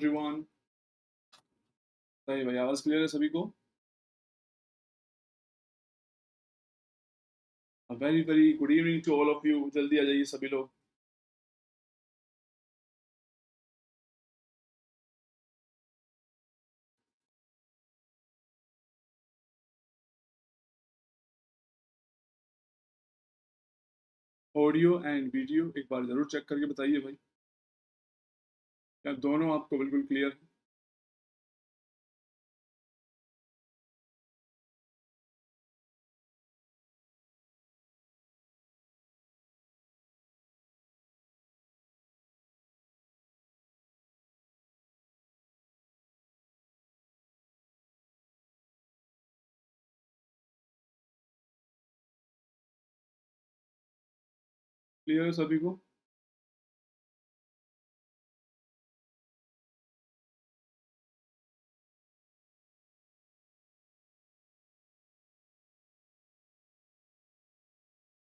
Everyone. सही भाई, आवाज क्लियर है सभी को? Very very good evening to all of you. जल्दी आ जाइए सभी लोग। ऑडियो एंड वीडियो एक बार जरूर चेक करके बताइए भाई, क्या दोनों आपको बिल्कुल क्लियर है? क्लियर है सभी को?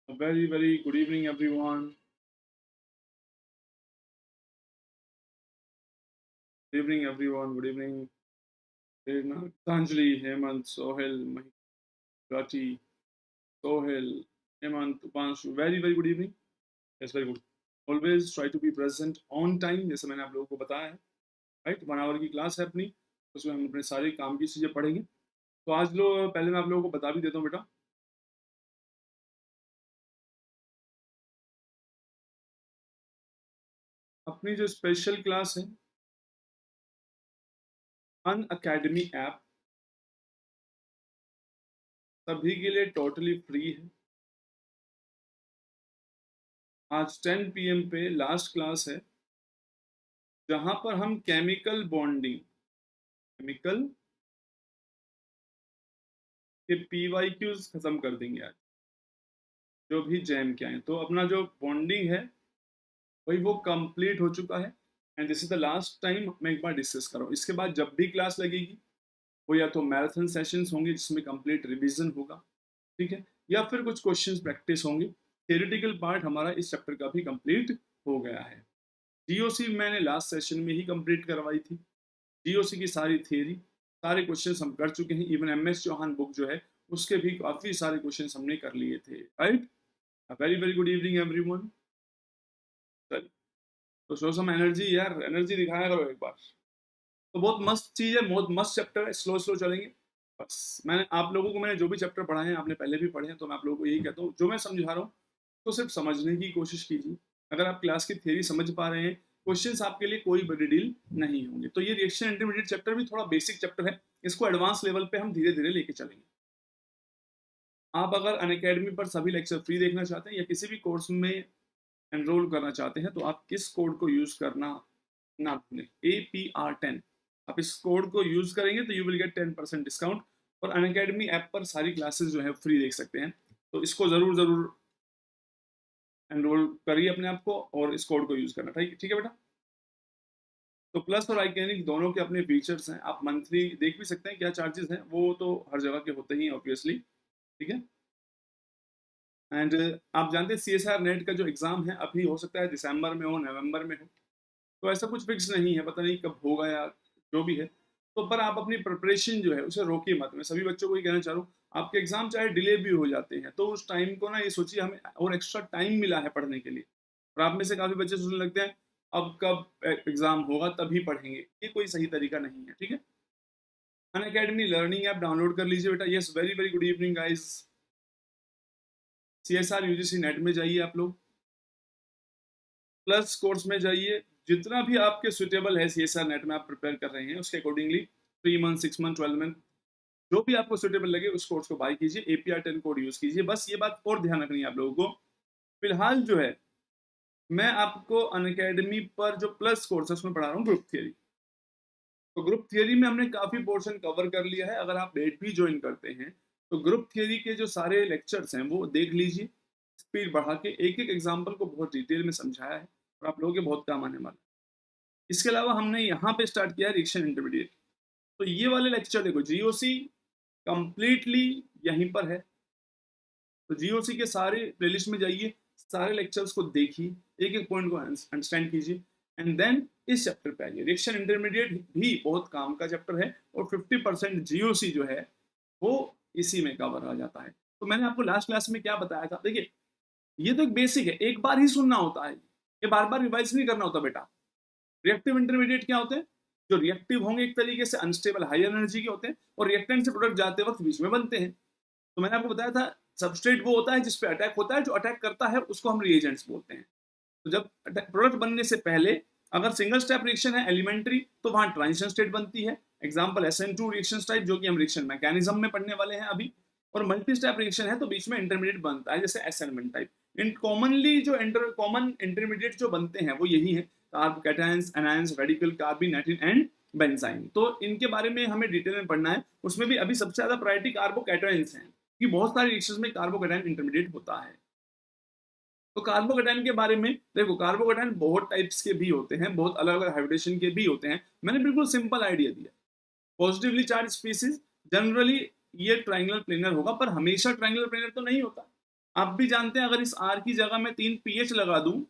Very very good evening everyone. Good evening everyone, good evening. Prerna, Geetanjali, Hemant, Sohail, Mahirati, Sohail, Hemant, Upanshu, very very good evening. Yes, very good. Always try to be present on time, जैसे मैंने आप लोगों को बताया है। राइट, 1 आवर की क्लास है अपनी, उसमें हम अपने सारे काम की चीज़ें पढ़ेंगे। तो आज लो, पहले मैं आप लोगों को बता भी देता हूँ बेटा, अपनी जो स्पेशल क्लास है अन अकेडमी ऐप सभी के लिए टोटली फ्री है। आज 10 PM पे लास्ट क्लास है, जहां पर हम केमिकल के PYQs खत्म कर देंगे आज, जो भी जैम के आए। तो अपना जो बॉन्डिंग है वही वो कंप्लीट हो चुका है, and this is the last time मैं एक बार डिस्कस कर रहा हूँ। इसके बाद जब भी क्लास लगेगी वो या तो मैराथन सेशंस होंगे जिसमें कंप्लीट रिवीजन होगा, ठीक है, या फिर कुछ क्वेश्चंस प्रैक्टिस होंगे। थ्योरेटिकल पार्ट हमारा इस चैप्टर का भी कंप्लीट हो गया है। जीओसी मैंने लास्ट सेशन में ही कंप्लीट करवाई थी। जीओसी की सारी थियरी, सारे क्वेश्चंस हम कर चुके हैं। इवन MS चौहान बुक जो है उसके भी काफी सारे क्वेश्चंस हमने कर लिए थे। Right, very very good evening everyone. तो शो सम एनर्जी यार, एनर्जी दिखाया करो एक बार। तो बहुत मस्त चीज है, बहुत मस्त चैप्टर है। स्लो स्लो चलेंगे बस। मैंने आप लोगों को, मैंने जो भी चैप्टर पढ़ाए हैं आपने पहले भी पढ़े हैं, तो मैं आप लोगों को यही कहता हूँ, जो मैं समझा रहा हूँ तो सिर्फ समझने की कोशिश कीजिए। अगर आप क्लास की थ्योरी समझ पा रहे हैं, क्वेश्चंस आपके लिए कोई बड़ी डील नहीं होंगे। तो ये रिएक्शन इंटरमीडिएट चैप्टर भी थोड़ा बेसिक चैप्टर है, इसको एडवांस लेवल पे हम धीरे धीरे लेके चलेंगे। आप अगर अनअकैडमी पर सभी लेक्चर फ्री देखना चाहते हैं या किसी भी कोर्स में एनरोल करना चाहते हैं, तो आप किस कोड को यूज करना ना भूलें, APR10। आप इस कोड को यूज करेंगे तो यू विल गेट 10% डिस्काउंट, और अनअकैडमी ऐप पर सारी क्लासेस जो है फ्री देख सकते हैं। तो इसको जरूर जरूर एनरोल करिए अपने आप को और इस कोड को यूज करना। ठीक ठीक है बेटा। तो प्लस और आइकैनिक दोनों के अपने फीचर्स हैं। आप मंथली देख भी सकते हैं क्या चार्जेस हैं, वो तो हर जगह के होते ही हैं ऑब्वियसली, ठीक है। एंड आप जानते हैं CSR नेट का जो एग्जाम है अभी हो सकता है दिसंबर में हो, नवंबर में हो, तो ऐसा कुछ फिक्स नहीं है, पता नहीं कब होगा या जो भी है। तो पर आप अपनी प्रिपरेशन जो है उसे रोकिए मत। मैं सभी बच्चों को ये कहना चाह रहा हूँ, आपके एग्जाम चाहे डिले भी हो जाते हैं तो उस टाइम को ना ये सोचिए हमें और एक्स्ट्रा टाइम मिला है पढ़ने के लिए। और आप में से काफी बच्चे सोचने लगते हैं अब कब एग्जाम होगा तभी पढ़ेंगे, ये कोई सही तरीका नहीं है, ठीक है। अन अकेडमी लर्निंग ऐप डाउनलोड कर लीजिए बेटा। Yes, very very good evening guys. CSR UGC net में जाइए आप लोग, प्लस कोर्स में जाइए। जितना भी आपके सुटेबल है CSR नेट में आप प्रिपेयर कर रहे हैं उसके अकॉर्डिंगली 3 मंथ, 6 मंथ, 12 मंथ, जो भी आपको सुटेबल लगे उस कोर्स को बाय कीजिए। APR10 कोड यूज कीजिए। बस ये बात और ध्यान रखनी है आप लोगों को। फिलहाल जो है मैं आपको अनअकैडमी पर जो प्लस कोर्स है उसमें पढ़ा रहा हूँ ग्रुप थियरी। तो ग्रुप थियरी में हमने काफी पोर्शन कवर कर लिया है। अगर आप डेट भी ज्वाइन करते हैं तो ग्रुप थियरी के जो सारे लेक्चर्स हैं वो देख लीजिए। स्पीड बढ़ा के एक एक एग्जाम्पल को बहुत डिटेल में समझाया है और आप लोगों के बहुत काम आने वाला है। इसके अलावा हमने यहाँ पे स्टार्ट किया है रिएक्शन इंटरमीडिएट। तो ये वाले लेक्चर देखो, GOC कंप्लीटली यहीं पर है। तो GOC के सारे प्लेलिस्ट में जाइए, सारे लेक्चर्स को देखिए, एक एक पॉइंट को अंडरस्टैंड कीजिए, एंड देन इस चैप्टर पे आइए। रिएक्शन इंटरमीडिएट भी बहुत काम का चैप्टर है और 50% जीओसी जो है वो इसी में कवर आ जाता है। तो मैंने आपको लास्ट क्लास में क्या बताया था, देखिए ये तो एक बेसिक है, एक बार ही सुनना होता है, ये बार बार रिवाइज नहीं करना होता बेटा। रिएक्टिव इंटरमीडिएट क्या होते हैं? जो रिएक्टिव होंगे एक तरीके से अनस्टेबल हाई एनर्जी के होते हैं और रिएक्टेंट से प्रोडक्ट जाते वक्त बीच में बनते हैं। तो मैंने आपको बताया था सबस्ट्रेट वो होता है जिस पे अटैक होता है, जो अटैक करता है उसको हम रिएजेंट्स बोलते हैं। तो जब प्रोडक्ट बनने से पहले अगर सिंगल स्टेप रिएक्शन है एलिमेंट्री तो वहां ट्रांजिशन स्टेट बनती है, एग्जांपल SN2 रिएक्शन टाइप जो कि हम रिएक्शन मैकेनिज्म में पढ़ने वाले हैं अभी। और मल्टी स्टेप रिएक्शन है तो बीच में इंटरमीडिएट बनता है जैसे SN1 टाइप। इन कॉमनली जो कॉमन इंटरमीडिएट जो बनते हैं वो यही है, कार्ब कैटायंस, एनायंस, रेडिकल, कार्बोनेटिन एंड बेंजाइन। तो इनके बारे में हमें डिटेल में पढ़ना है। उसमें भी अभी सबसे ज्यादा प्रायोरिटी कार्बोकैटायंस है कि बहुत सारे रिएक्शंस में कार्बोकैटायन इंटरमीडिएट होता है। तो कार्बोकैटायन के बारे में देखो, कार्बोकैटायन बहुत टाइप्स के भी होते हैं, बहुत अलग अलग हाइब्रिडेशन के भी होते हैं। मैंने बिल्कुल सिंपल आइडिया दिया। पॉजिटिवली चार्ज स्पीसीज जनरली ये ट्रायंगुलर प्लेनर होगा, पर हमेशा ट्रायंगुलर प्लेनर तो नहीं होता। आप भी जानते हैं अगर इस R की जगह में 3 pH लगा दूं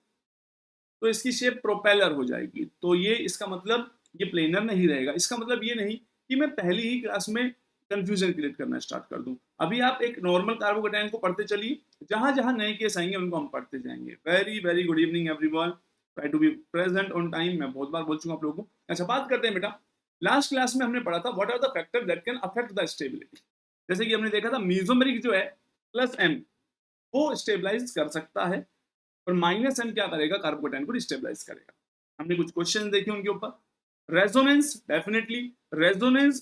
तो इसकी शेप प्रोपेलर हो जाएगी। तो ये इसका मतलब ये प्लेनर नहीं रहेगा। इसका मतलब ये नहीं कि मैं पहली ही क्लास में कंफ्यूजन क्रिएट करना स्टार्ट कर दूं। अभी आप एक नॉर्मल कार्बोकैटायन को पढ़ते चलिए, जहां जहां नए केस आएंगे उनको हम पढ़ते जाएंगे। Very very good evening everyone, try to be present on time. मैं बहुत बार बोल चुका आप लोगों को। अच्छा, बात करते हैं बेटा, लास्ट क्लास में हमने पढ़ा था what are the factor that can affect the stability. जैसे कि हमने देखा था मेसोमेरिक जो है +M वो स्टेबलाइज कर सकता है और -M क्या करेगा, कार्बोकैटायन को डिस्टेबलाइज करेगा। हमने कुछ क्वेश्चन देखे उनके ऊपर। Resonance, definitely resonance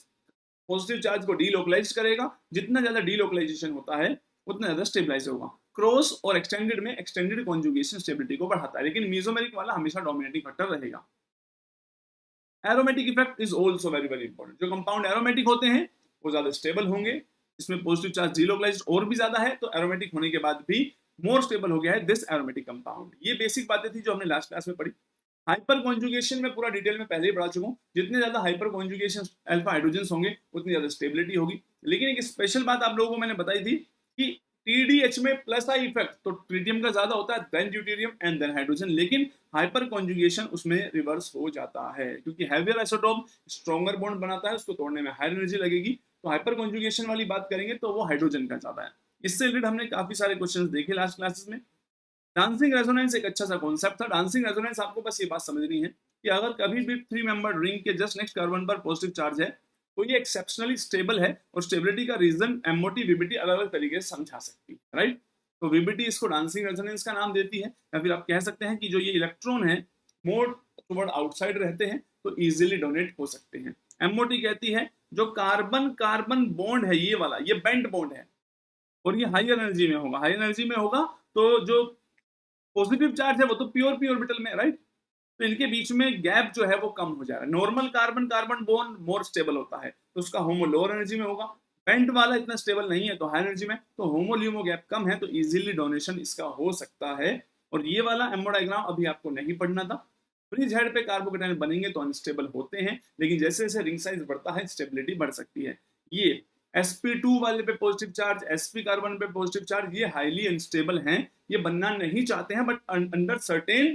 positive charge को डीलोकलाइज करेगा। जितना ज्यादा डीलोकलाइजेशन होता है उतना ज्यादा स्टेबलाइज होगा। क्रॉस और एक्सटेंडेड में एक्सटेंडेड कॉन्जुगेशन स्टेबिलिटी को बढ़ाता है, लेकिन मेसोमेरिक वाला हमेशा डोमिनेटिंग फैक्टर रहेगा। Aromatic effect is also very very important. जो कंपाउंड एरोमेटिक होते हैं वो ज्यादा स्टेबल होंगे, इसमें पॉजिटिव चार्ज डीलोकलाइज्ड और भी ज्यादा है, तो एरोमेटिक होने के बाद भी मोर स्टेबल हो गया है दिस एरोमेटिक कंपाउंड। ये बेसिक बातें थी जो हमने लास्ट क्लास में पढ़ी। हाइपर कॉन्जुगेशन में पूरा डिटेल में पहले ही पढ़ा चुका हूँ। जितने ज्यादा हाइपर कॉन्जुगेशन अल्फा हाइड्रोजन होंगे उतनी ज्यादा स्टेबिलिटी होगी। लेकिन एक स्पेशल बात आप लोगों को मैंने बताई थी कि TDH में +I इफेक्ट तो ट्रिटियम का ज्यादा होता है, then deuterium and then hydrogen. लेकिन हाइपर कॉन्जुगेशन उसमें रिवर्स हो जाता है, क्योंकि हैवियर आइसोटोप स्ट्रॉन्गर बॉन्ड बनाता है, उसको तोड़ने में हाई एनर्जी लगेगी। तो हाइपर कॉन्जुगेशन वाली बात करेंगे तो वो हाइड्रोजन का ज्यादा है। इससे रिलेटेड हमने काफी सारे क्वेश्चंस देखे लास्ट क्लासेस में। डांसिंग रेजोनेंस एक अच्छा सा कॉन्सेप्ट था। डांसिंग रेजोनेंस आपको बस ये बात समझनी है कि अगर कभी भी 3 मेंबर रिंग के जस्ट नेक्स्ट कार्बन पर पॉजिटिव चार्ज है तो ये एक्सेप्शनली स्टेबल है, और स्टेबिलिटी का रीजन MOT VBT अलग अलग तरीके से समझा सकती है, राइट। तो VBT इसको डांसिंग रेजोनेंस का नाम देती है, या फिर आप कह सकते हैं कि जो ये इलेक्ट्रॉन है मोर टुवर्ड आउटसाइड रहते हैं तो इजीली डोनेट हो सकते हैं। MOT कहती है जो कार्बन कार्बन बॉन्ड है ये वाला, ये बेंट बॉन्ड है और ये हाई एनर्जी में होगा। हाई एनर्जी में होगा तो जो पॉजिटिव चार्ज है वो तो प्योर पी ऑर्बिटल में, राइट। तो इनके बीच में गैप जो है वो कम हो जाएगा। Normal carbon carbon bond more stable होता है तो उसका होमो लोअर एनर्जी में होगा। बेंट वाला इतना स्टेबल नहीं है तो हाई एनर्जी में, तो होमो ल्यूमो गैप कम है तो इजीली डोनेशन इसका हो सकता है। और ये वाला एमओ डायग्राम अभी आपको नहीं पढ़ना था। फ्रीज हेड पे कार्बोकैटायन बनेंगे तो अनस्टेबल होते हैं, लेकिन जैसे जैसे रिंग साइज बढ़ता है स्टेबिलिटी बढ़ सकती है। ये sp2 वाले पे पॉजिटिव चार्ज, sp कार्बन पे पॉजिटिव चार्ज, ये हाईली अनस्टेबल हैं, ये बनना नहीं चाहते हैं, बट अंडर सर्टेन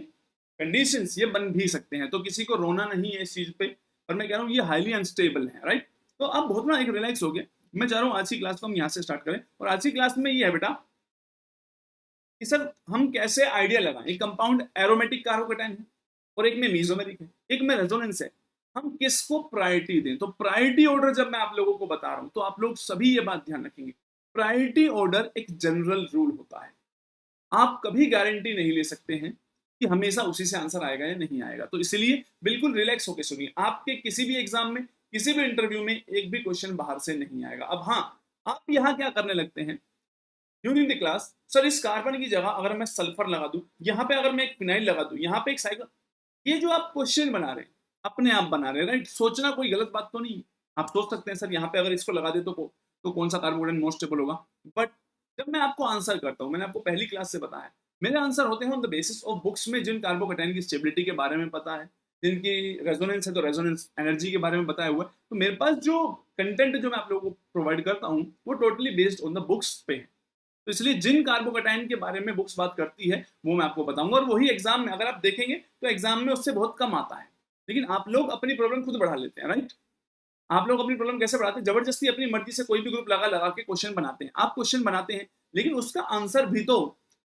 कंडीशंस ये बन भी सकते हैं। तो किसी को रोना नहीं है इस चीज पे, पर मैं कह रहा हूँ ये हाईली अनस्टेबल है, राइट। तो अब बहुत ना एक रिलैक्स हो गया। मैं चाह रहा हूँ आज की क्लास को हम यहाँ से स्टार्ट करें, और आज की क्लास में ये है बेटा कि सर हम कैसे आइडिया लगाएं। एक कंपाउंड एरोमेटिक कार्बोकैटायन है और एक में मेसोमेरिक है, एक में रेजोनेंस है, हम किसको प्रायोरिटी दें। तो प्रायोरिटी ऑर्डर जब मैं आप लोगों को बता रहा हूं तो आप लोग सभी ये बात ध्यान रखेंगे, प्रायोरिटी ऑर्डर एक जनरल रूल होता है। आप कभी गारंटी नहीं ले सकते हैं कि हमेशा उसी से आंसर आएगा या नहीं आएगा। तो इसलिए बिल्कुल रिलैक्स होकर सुनिए। आपके किसी भी एग्जाम में, किसी भी इंटरव्यू में एक भी क्वेश्चन बाहर से नहीं आएगा। अब हाँ, आप यहाँ क्या करने लगते हैं ड्यूरिंग द क्लास, सर इस कार्बन की जगह अगर मैं सल्फर लगा दूं, यहाँ पे अगर मैं एक फिनाइल लगा दूं, यहाँ पे एक साइकिल, ये जो आप क्वेश्चन बना रहे हैं अपने आप बना रहे हैं, राइट। सोचना कोई गलत बात तो नहीं है। आप सोच सकते हैं सर यहाँ पे अगर इसको लगा दे तो कौन सा कार्बोकैटायन मोस्ट स्टेबल होगा। बट जब मैं आपको आंसर करता हूँ, मैंने आपको पहली क्लास से बताया, मेरे आंसर होते हैं on the basis of books में जिन कार्बोकैटायन की स्टेबिलिटी के बारे में पता है, जिनकी रेजोनेंस है तो रेजोनेंस एनर्जी के बारे में बताया हुआ है। तो मेरे पास जो कंटेंट जो मैं आप लोगों को प्रोवाइड करता हूँ वो totally based on the books पे है। तो इसलिए जिन कार्बोकैटायन के बारे में बुक्स बात करती है वो मैं आपको बताऊंगा, और वही एग्जाम में अगर आप देखेंगे तो एग्जाम में उससे बहुत कम आता है। लेकिन आप लोग अपनी प्रॉब्लम खुद बढ़ा लेते हैं, राइट? आप लोग अपनी प्रॉब्लम कैसे बढ़ाते हैं? जबरदस्ती अपनी मर्जी से कोई भी ग्रुप लगा लगा के क्वेश्चन बनाते हैं। आप क्वेश्चन बनाते हैं, लेकिन उसका आंसर भी तो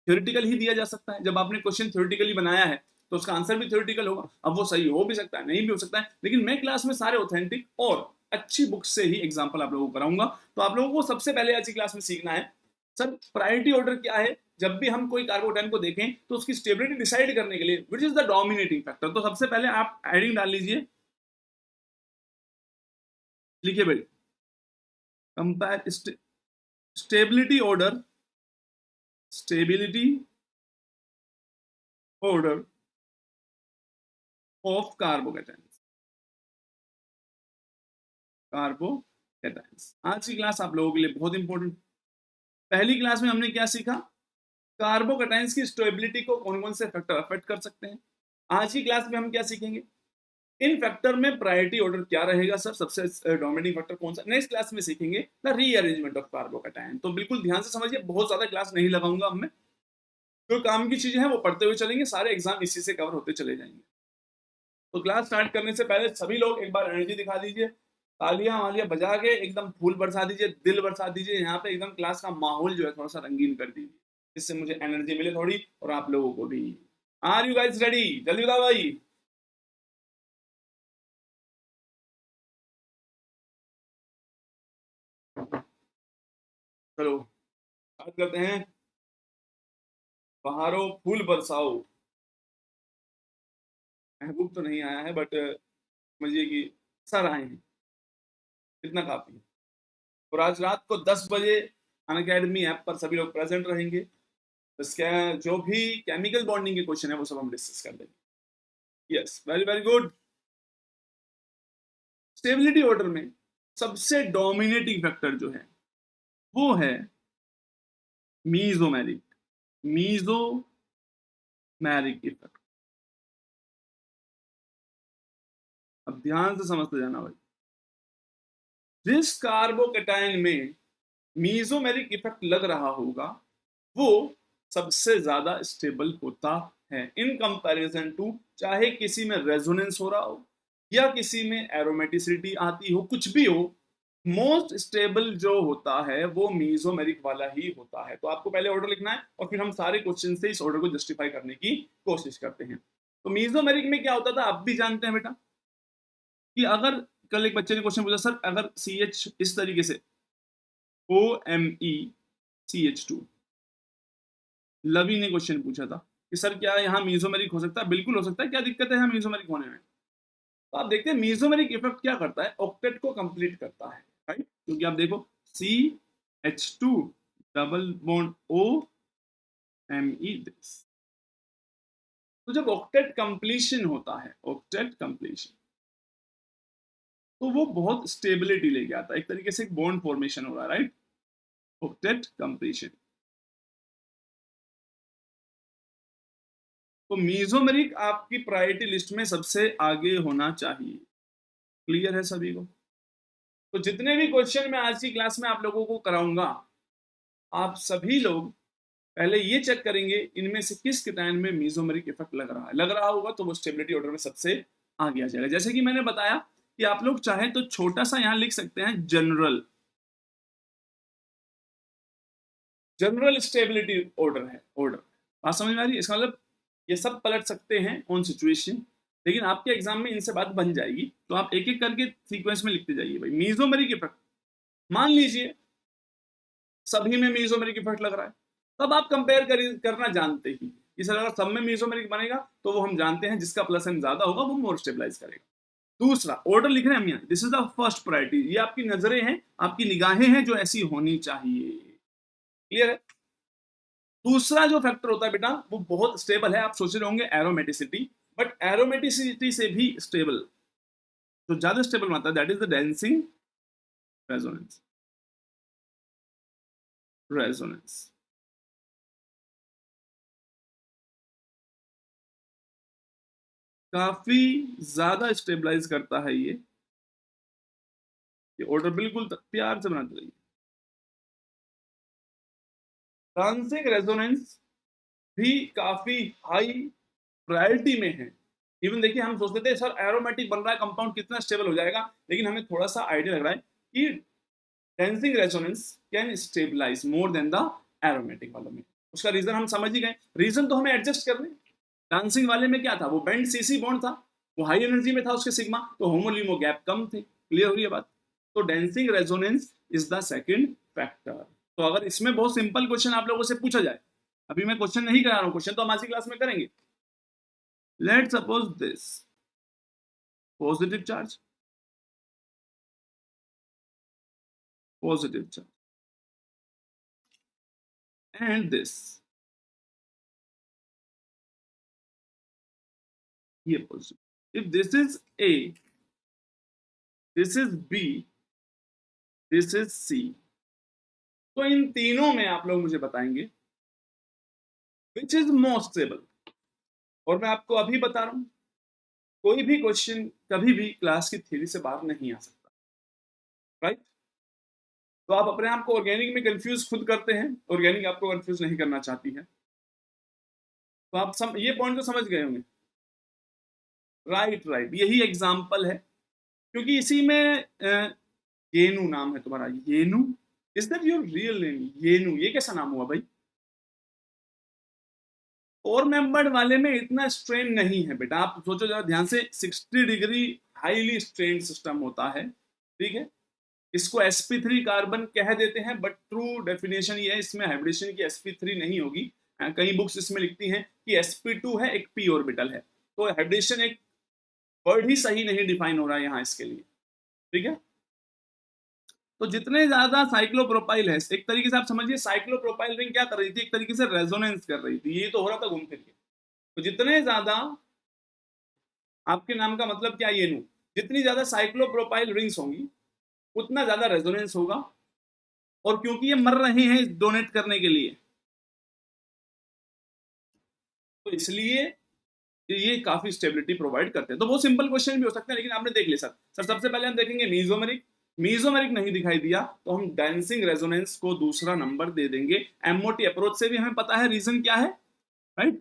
थ्योरेटिकल ही दिया जा सकता है। जब आपने क्वेश्चन थ्योरेटिकली बनाया है तो उसका आंसर भी थ्योरेटिकल होगा। अब वो सही हो भी सकता है, नहीं भी हो सकता है, लेकिन मैं क्लास में सारे ऑथेंटिक और अच्छी बुक से ही एग्जाम्पल आप लोगों को कराऊंगा। तो आप लोगों को सबसे पहले आज की क्लास में सीखना है, सर प्रायोरिटी ऑर्डर क्या है। जब भी हम कोई कार्बोटाइन को देखें तो उसकी स्टेबिलिटी डिसाइड करने के लिए विच इज द डोमिनेटिंग फैक्टर। तो सबसे पहले आप हेडिंग डाल लीजिए, लिखिए भाई, compare stability order, stability order of carbocations, carbocations. आज की क्लास आप लोगों के लिए बहुत इंपॉर्टेंट। पहली क्लास में हमने क्या सीखा, कार्बोकेटाइंस की स्टेबिलिटी को कौन कौन से फैक्टर अफेक्ट कर सकते हैं। आज की क्लास में हम क्या सीखेंगे, इन फैक्टर में प्रायोरिटी ऑर्डर क्या रहेगा सर, सबसे डोमिनेटिंग फैक्टर कौन सा। नेक्स्ट क्लास में सीखेंगे द रीअरेंजमेंट ऑफ कार्बोकेटाइन। तो बिल्कुल ध्यान से समझिए, बहुत ज्यादा क्लास नहीं लगाऊंगा अब मैं, जो काम की चीजें हैं वो पढ़ते हुए चलेंगे, सारे एग्जाम इसी से कवर होते चले जाएंगे। तो क्लास स्टार्ट करने से पहले सभी लोग एक बार एनर्जी दिखा दीजिए, तालियां वालियां बजा के एकदम फूल बरसा दीजिए, दिल बरसा दीजिए, यहाँ पे एकदम क्लास का माहौल जो है थोड़ा सा रंगीन कर दीजिए, जिससे मुझे एनर्जी मिले थोड़ी और आप लोगों को भी। Are you guys ready? जल्दी बताओ भाई। चलो स्टार्ट करते हैं। बहारो फूल बरसाओ। महबूब तो नहीं आया है, बट समझिए कि सर आए हैं, इतना काफी है। और आज रात को 10 बजे अनअकैडमी ऐप पर सभी लोग प्रेजेंट रहेंगे। इसके जो भी केमिकल बॉन्डिंग के क्वेश्चन है वो सब हम डिस्कस कर देंगे। Yes, very very good. Stability order में सबसे डोमिनेटिंग फैक्टर जो है वो है मीजोमेरिक, मीजोमेरिक इफेक्ट। अब ध्यान से समझते जाना भाई, जिस कार्बोकेटाइन में मीजोमेरिक इफेक्ट लग रहा होगा वो सबसे ज्यादा स्टेबल होता है इन कंपैरिजन टू, चाहे किसी में रेजोनेंस हो रहा हो या किसी में एरोमेटिसिटी आती हो, कुछ भी हो, मोस्ट स्टेबल जो होता है वो मीजोमेरिक वाला ही होता है। तो आपको पहले ऑर्डर लिखना है और फिर हम सारे क्वेश्चन से इस ऑर्डर को जस्टिफाई करने की कोशिश करते हैं। तो मीजोमेरिक में क्या होता था आप भी जानते हैं बेटा, कि अगर कल एक बच्चे ने क्वेश्चन पूछा, सर अगर सी एच इस तरीके से OMe लवी ने क्वेश्चन पूछा था कि सर क्या यहाँ मीजोमेरिक हो सकता है? बिल्कुल हो सकता है, क्या दिक्कत है यहाँ मीजोमेरिक होने में। तो आप देखते हैं मीजोमेरिक इफेक्ट क्या करता है, ऑक्टेट को कंप्लीट करता है, राइट? क्योंकि आप देखो CH2 double bond OMe this. तो जब ऑक्टेट कंप्लीशन होता है, ऑक्टेट कंप्लीशन, तो वो बहुत स्टेबिलिटी लेके आता है, एक तरीके से एक बॉन्ड फॉर्मेशन हो रहा है, राइट? Octet completion. तो मीजोमेरिक आपकी प्रायोरिटी लिस्ट में सबसे आगे होना चाहिए। क्लियर है सभी को? तो जितने भी क्वेश्चन मैं आज की क्लास में आप लोगों को कराऊंगा, आप सभी लोग पहले ये चेक करेंगे इनमें से किस केटायन में मीजोमेरिक इफेक्ट लग रहा है। लग रहा होगा तो वो स्टेबिलिटी ऑर्डर में सबसे आगे आ जाएगा। जैसे कि मैंने बताया कि आप लोग चाहे तो छोटा सा यहां लिख सकते हैं जनरल, जनरल स्टेबिलिटी ऑर्डर है, ऑर्डर। बात समझ में आ रही है? इसका मतलब ये सब पलट सकते हैं ऑन सिचुएशन, लेकिन आपके एग्जाम में इनसे बात बन जाएगी। तो आप एक एक करके सीक्वेंस में लिखते जाइए भाई। मीजोमेरिक इफेक्ट, मान लीजिए सभी में मीजोमेरिक इफेक्ट लग रहा है, तब आप कंपेयर करना जानते ही कि सर अगर सब में मीजोमेरिक बनेगा तो वो हम जानते हैं जिसका प्लस एन ज्यादा होगा वो मोर स्टेबलाइज करेगा। दूसरा ऑर्डर लिख रहे हैं हम यहाँ, this is the first priority. ये आपकी नजरें हैं, आपकी निगाहें हैं जो ऐसी होनी चाहिए। क्लियर है? दूसरा जो फैक्टर होता है बेटा वो बहुत स्टेबल है। आप सोच रहे होंगे एरोमेटिसिटी, बट एरोमेटिसिटी से भी स्टेबल, तो ज्यादा स्टेबल माता है, that is the dancing resonance. Resonance काफी ज्यादा स्टेबलाइज करता है ये ऑर्डर, बिल्कुल प्यार से बनाते रहिए। ट्रांसिक रेजोनेंस भी काफी हाई प्रायोरिटी में है इवन देखिए हम सोचते थे सर एरोमेटिक बन रहा है कंपाउंड कितना स्टेबल हो जाएगा, लेकिन हमें थोड़ा सा आइडिया लग रहा है कि dancing resonance can stabilize more than the aromatic वालों में। उसका रीजन हम समझ ही गए, रीजन तो हमें एडजस्ट करने। डांसिंग वाले में क्या था, वो बेंड सीसी बॉन्ड था, वो हाई एनर्जी में था उसके सिग्मा, तो होमोल्यूमो गैप कम थे। क्लियर हुई है बात? तो dancing resonance is the second factor. तो अगर इसमें बहुत सिंपल क्वेश्चन आप लोगों से पूछा जाए, अभी मैं क्वेश्चन नहीं करा रहा हूं, क्वेश्चन तो हम आज की क्लास में करेंगे। Let suppose this positive charge, positive charge and this, ये positive, if this is A, this is B, this is C, तो इन तीनों में आप लोग मुझे बताएंगे which is most stable। और मैं आपको अभी बता रहा हूं, कोई भी क्वेश्चन कभी भी क्लास की थ्योरी से बाहर नहीं आ सकता, राइट? तो आप अपने आप को ऑर्गेनिक में कंफ्यूज खुद करते हैं, ऑर्गेनिक आपको कंफ्यूज नहीं करना चाहती है। तो आप ये पॉइंट तो समझ गए होंगे, राइट राइट, यही एग्जाम्पल है, क्योंकि इसी में येनु नाम है तुम्हारा, Yenu, is that your real name? Yenu, ये कैसा नाम हुआ भाई? 4 मेंबर्ड वाले में इतना स्ट्रेन नहीं है बेटा, आप सोचो जरा ध्यान से, 60 डिग्री हाईली स्ट्रेन सिस्टम होता है, ठीक है? इसको sp3 कार्बन कह देते हैं, बट ट्रू डेफिनेशन ये है, इसमें हाइब्रिडेशन की sp3 नहीं होगी। कई बुक्स इसमें लिखती हैं कि sp2 है, एक p ऑर्बिटल है, तो हाइब्रिडेशन एक वर्ड ही सही नहीं डिफाइन हो रहा है यहाँ इसके लिए, ठीक है? तो जितने ज्यादा साइक्लोप्रोपाइल है, एक तरीके से आप समझिए साइक्लोप्रोपाइल रिंग क्या कर रही थी, एक तरीके से रेजोनेंस कर रही थी, ये तो हो रहा था घूम फिर के। तो जितने ज्यादा, आपके नाम का मतलब क्या, ये नू, जितनी ज्यादा साइक्लोप्रोपाइल रिंग्स होंगी उतना ज्यादा रेजोनेंस होगा, और क्योंकि ये मर रहे हैं डोनेट करने के लिए, तो इसलिए ये काफी स्टेबिलिटी प्रोवाइड करते हैं। तो बहुत सिंपल क्वेश्चन भी हो सकते हैं, लेकिन आपने देख लिया सर सबसे पहले हम देखेंगे मीजोमेरिक, मीजोमेरिक नहीं दिखाई दिया तो हम डांसिंग रेजोनेंस को दूसरा नंबर दे देंगे। एमओटी अप्रोच से भी हमें पता है रीजन क्या है, राइट?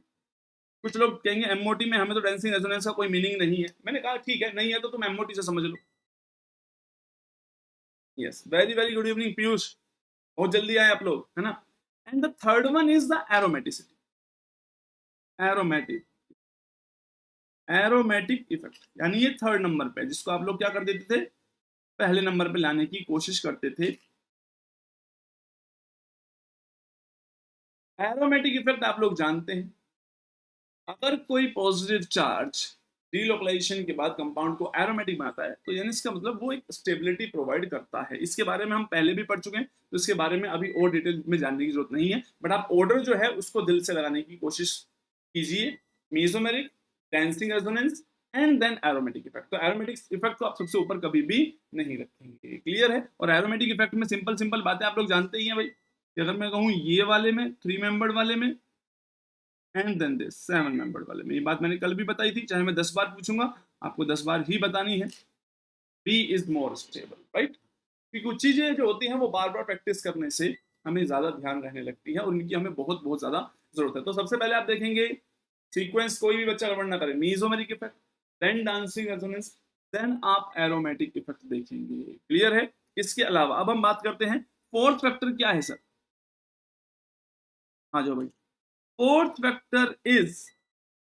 कुछ लोग कहेंगे एमओटी में हमें तो डांसिंग रेजोनेंस का कोई मीनिंग नहीं है, मैंने कहा ठीक है, नहीं है तो तुम एमओटी से समझ लो। Yes, very very good evening Piyush, बहुत जल्दी आए आप लोग, है ना? And the third one is the aromaticity, aromatic, aromatic effect, यानी ये थर्ड नंबर पे, जिसको आप लोग क्या कर देते थे, पहले नंबर पे लाने की कोशिश करते थे। एरोमेटिक इफेक्ट आप लोग जानते हैं, अगर कोई पॉजिटिव चार्ज डीलोकलाइजेशन के बाद कंपाउंड को एरोमेटिक बनाता है, तो यानी इसका मतलब वो एक स्टेबिलिटी प्रोवाइड करता है। इसके बारे में हम पहले भी पढ़ चुके हैं, तो इसके बारे में अभी और डिटेल में जानने की जरूरत नहीं है, बट आप ऑर्डर जो है उसको दिल से लगाने की कोशिश कीजिए, mesomeric, dancing resonance and then aromatic effect. तो एरोमेटिक इफेक्ट को आप सबसे ऊपर कभी भी नहीं रखेंगे, क्लियर है? और एरोमेटिक इफेक्ट में सिंपल सिंपल बातें आप लोग जानते ही हैं भाई, कि अगर मैं कहूँ ये वाले में 3 मेंबर्ड वाले में एंड देन दिस 7 मेंबर्ड वाले में, ये बात मैंने कल भी बताई थी, चाहे मैं 10 बार पूछूंगा आपको 10 बार ही बतानी है, B is more stable, right? क्योंकि कुछ चीजें जो होती हैं वो बार बार प्रैक्टिस करने से हमें ज्यादा ध्यान रहने लगती है, और उनकी हमें बहुत बहुत ज्यादा जरूरत है। तो सबसे पहले आप देखेंगे सीक्वेंस, कोई भी बच्चा गड़बड़ ना करे, mesomeric effect, then dancing resonance, then आप एरोमेटिक इफेक्ट देखेंगे, क्लियर है? इसके अलावा अब हम बात करते हैं फोर्थ फैक्टर क्या है सर, हाँ जो भाई, फोर्थ फैक्टर इज,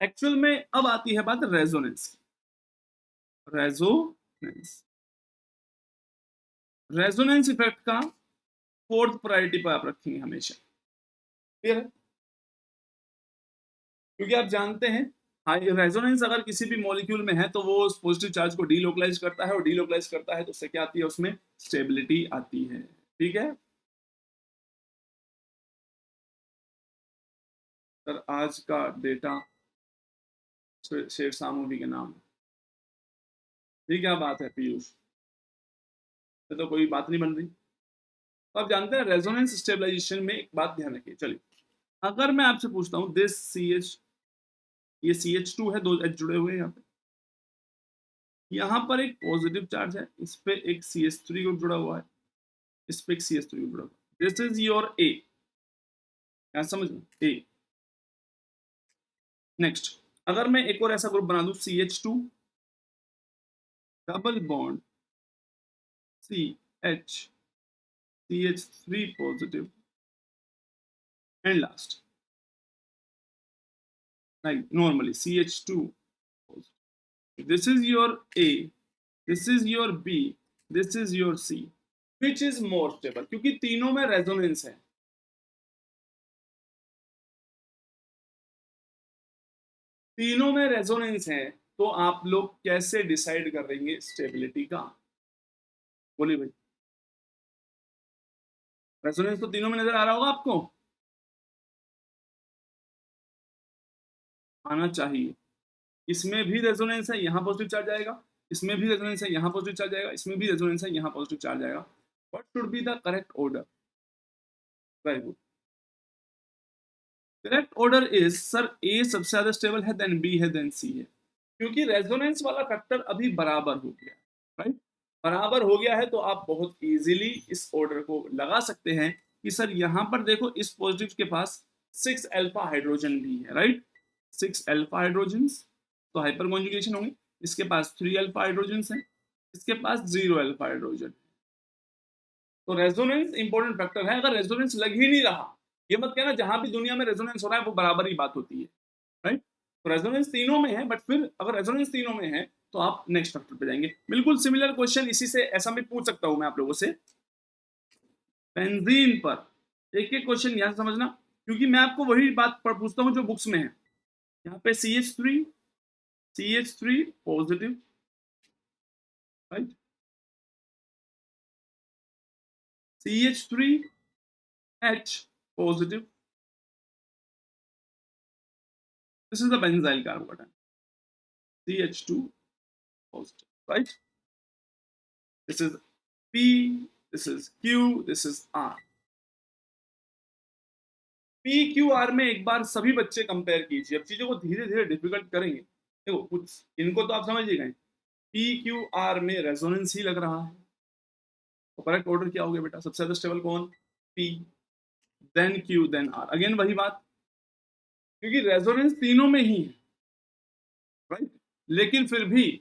एक्चुअल में अब आती है बात रेजोनेंस की, रेजोनेंस, रेजोनेंस इफेक्ट का फोर्थ प्रायोरिटी पर आप रखेंगे हमेशा, क्लियर है? क्योंकि आप जानते हैं रेजोनेंस अगर किसी भी मॉलिक्यूल में है तो वो उस पॉजिटिव चार्ज को डीलोकलाइज करता है, और डीलोकलाइज करता है तो उससे क्या आती है, उसमें स्टेबिलिटी आती है, ठीक है? सर आज का डेटा शेरशाह मूवी के नाम, ये क्या बात है पीयूष, तो कोई बात नहीं बन रही। तो आप जानते हैं रेजोनेंस स्टेबलाइजेशन में एक बात ध्यान रखिए, चलिए अगर मैं आपसे पूछता हूं दिस CH, ये CH2 है, 2 H जुड़े हुए हैं यहाँ पर एक पॉजिटिव चार्ज है, इस पे एक CH3 ग्रुप जुड़ा हुआ है, इस पे एक CH3 ग्रुप जुड़ा हुआ है, दिस इज योर A, यहाँ समझ लो A। नेक्स्ट, अगर मैं एक और ऐसा ग्रुप बना दूं CH2 double bond CH CH3 positive and last like normally CH2 positive. This is your A, this is your B, this is your C. Which is more stable? क्योंकि तीनों में रेजोनेंस है, तीनों में रेजोनेंस है, तो आप लोग कैसे डिसाइड कर देंगे स्टेबिलिटी का? बोलिए भाई, रेजोनेंस तो तीनों में नजर आ रहा होगा आपको, आना चाहिए। इसमें भी रेजोनेंस है, यहाँ पॉजिटिव चार्ज आएगा, इसमें भी रेजोनेंस है, यहाँ पॉजिटिव चार्ज आएगा, इसमें भी रेजोनेंस है, यहाँ पॉजिटिव चार्ज आएगा। What should be the correct order? Very good, correct order is sir A सबसे ज्यादा स्टेबल है, देन बी है, देन सी है। क्योंकि रेजोनेंस वाला फैक्टर अभी बराबर हो गया, राइट? बराबर हो गया है तो आप बहुत इजीली इस ऑर्डर को लगा सकते हैं कि सर यहाँ पर देखो इस पॉजिटिव के पास 6 अल्फा हाइड्रोजन भी है, राइट? 6 अल्फा हाइड्रोजन तो हाइपर कॉन्जुगेशन होंगे। इसके पास 3 अल्फा हाइड्रोजन है, इसके पास 0 अल्फा हाइड्रोजन। तो रेजोनेंस इंपॉर्टेंट फैक्टर है। अगर रेजोनेंस लग ही नहीं रहा, ये मत कहना जहां भी दुनिया में रेजोनेंस हो रहा है वो बराबर ही बात होती है, राइट? तो रेजोनेंस तीनों में है, बट फिर अगर रेजोनेंस तीनों में है तो आप नेक्स्ट फैक्टर पे जाएंगे। बिल्कुल सिमिलर क्वेश्चन इसी से ऐसा भी पूछ सकता हूं मैं आप लोगों से बेंजीन पर। एक एक क्वेश्चन यहां से समझना, क्योंकि मैं आपको वही बात पूछता हूं जो बुक्स में है। यहाँ पे CH3 positive, right? CH3H positive. This is the benzyl carbon. CH2 positive, right? This is P, this is Q, this is R. P Q R में एक बार सभी बच्चे कंपेयर कीजिए। अब चीजों को धीरे धीरे डिफिकल्ट करेंगे। देखो कुछ इनको तो आप समझिएगा, P Q R में रेजोनेंस ही लग रहा है, तो करेक्ट ऑर्डर क्या हो गया बेटा? सबसे ज्यादा स्टेबल कौन? P, then Q, then R। अगेन वही बात, क्योंकि रेजोनेंस तीनों में ही है, राइट? लेकिन फिर भी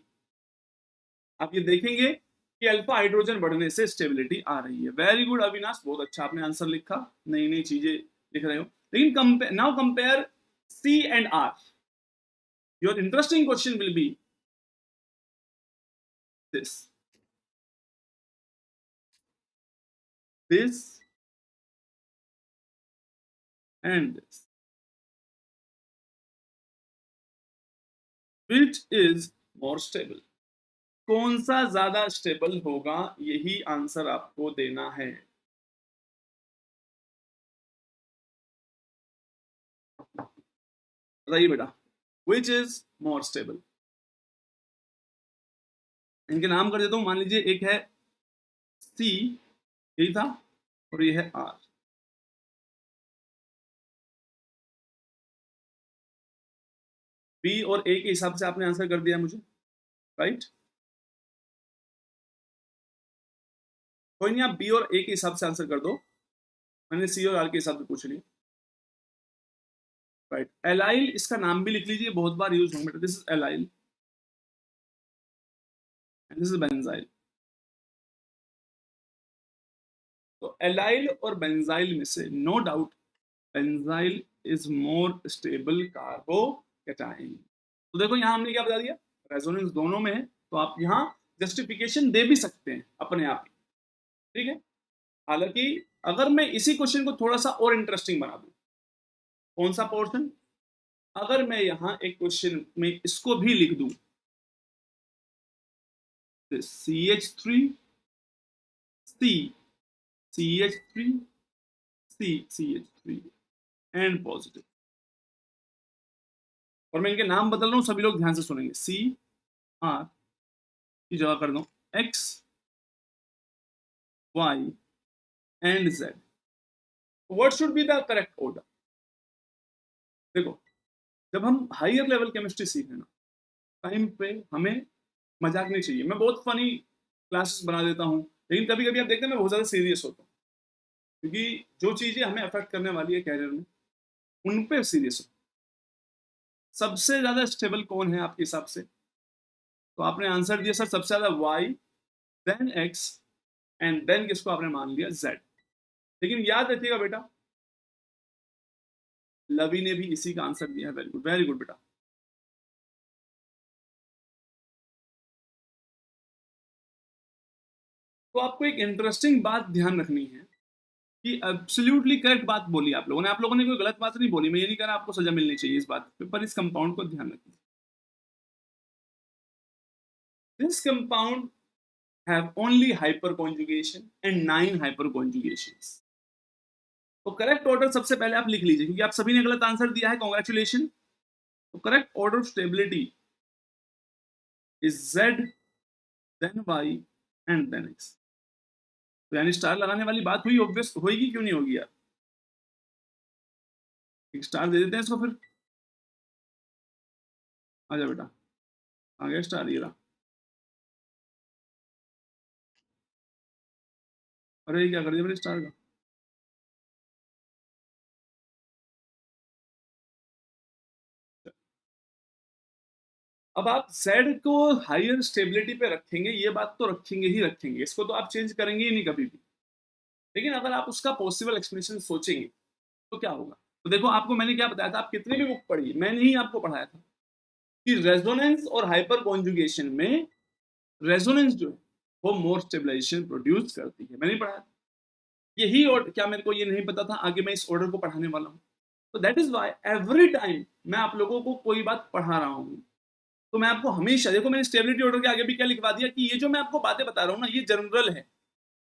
आप ये देखेंगे कि अल्फा हाइड्रोजन बढ़ने से स्टेबिलिटी आ रही है। वेरी गुड अविनाश, बहुत अच्छा आपने आंसर लिखा, नई नई चीजें लिख रहे हो। लेकिन now compare C and R. Your interesting question will be this and this, which is more stable? कौन सा ज्यादा स्टेबल होगा, यही आंसर आपको देना है। बताइए बेटा, विच इज मोर स्टेबल? इनके नाम कर देता हूं, मान लीजिए एक है सी, यही था, और ये है आर। बी और ए के हिसाब से आपने आंसर कर दिया मुझे, राइट? कोई नहीं, आप बी और ए के हिसाब से आंसर कर दो, मैंने सी और आर के हिसाब से पूछ लिया, राइट? एलाइल, इसका नाम भी लिख लीजिए, बहुत बार यूज होंगे। This is allyl and this is benzyl. तो एलाइल और बेंजाइल में से no doubt benzyl is more stable carbocation. तो देखो यहां हमने क्या बता दिया, रेजोनेंस दोनों में है, तो आप यहां जस्टिफिकेशन दे भी सकते हैं अपने आप, ठीक है? हालांकि अगर मैं इसी क्वेश्चन को थोड़ा सा और इंटरेस्टिंग बना दूं, कौन सा पोर्शन? अगर मैं यहां एक क्वेश्चन में इसको भी लिख दूं, CH3 C CH3 C CH3 and positive, और मैं इनके नाम बदल रहा हूं, सभी लोग ध्यान से सुनेंगे। C R की जगह कर दो X Y and Z। What should be the correct order? देखो, जब हम हायर लेवल केमिस्ट्री सीख रहे हैं ना, टाइम पे हमें मजाक नहीं चाहिए। मैं बहुत फनी क्लासेस बना देता हूँ, लेकिन कभी कभी आप देखते हैं मैं बहुत ज़्यादा सीरियस होता हूँ, क्योंकि जो चीज़ें हमें अफेक्ट करने वाली है कैरियर में, उन पे सीरियस हो। सबसे ज्यादा स्टेबल कौन है आपके हिसाब से? तो आपने आंसर दिया सर सबसे ज्यादा y, then x and then किसको आपने मान लिया z। लेकिन याद रखिएगा बेटा, लवी ने भी इसी का आंसर दिया है। वेरी गुड बेटा। तो आपको एक इंटरेस्टिंग बात ध्यान रखनी है कि एब्सोल्युटली करेक्ट बात बोली आप लोगों ने। आप लोगों ने कोई गलत बात नहीं बोली। मैं ये नहीं कह रहा आपको सजा मिलनी चाहिए इस बात पे, पर इस कंपाउंड को ध्यान रखिए। This compound have only hyperconjugation and 9 hyperconjugations. तो करेक्ट ऑर्डर सबसे पहले आप लिख लीजिए, क्योंकि आप सभी ने गलत आंसर दिया है। कॉन्ग्रेचुलेशन। तो correct order of stability is Z, then Y and then X। तो यानी स्टार लगाने वाली बात हुई, ऑब्वियस होगी, क्यों नहीं होगी यार? एक स्टार दे देते हैं इसको फिर। आजा बेटा, आ गया स्टार, ये रहा। अरे क्या कर दिया मेरे स्टार का? अब आप Z को हायर स्टेबिलिटी पे रखेंगे, ये बात तो रखेंगे ही रखेंगे, इसको तो आप चेंज करेंगे ही नहीं कभी भी। लेकिन अगर आप उसका पॉसिबल एक्सप्लेनेशन सोचेंगे तो क्या होगा? तो देखो, आपको मैंने क्या बताया था, आप कितने भी बुक पढ़िए, मैंने ही आपको पढ़ाया था कि रेजोनेंस और हाइपर कॉन्जुगेशन में रेजोनेंस जो है वो मोर स्टेबलाइजेशन प्रोड्यूस करती है। मैंने पढ़ाया यही। और क्या मेरे को ये नहीं पता था? आगे मैं इस ऑर्डर को पढ़ाने वाला हूँ। तो that is why every time मैं आप लोगों को कोई बात पढ़ा रहा हूँ तो मैं आपको हमेशा, देखो मैंने स्टेबिलिटी ऑर्डर के आगे भी क्या लिखवा दिया कि ये जो मैं आपको बातें बता रहा हूँ ना, ये जनरल है।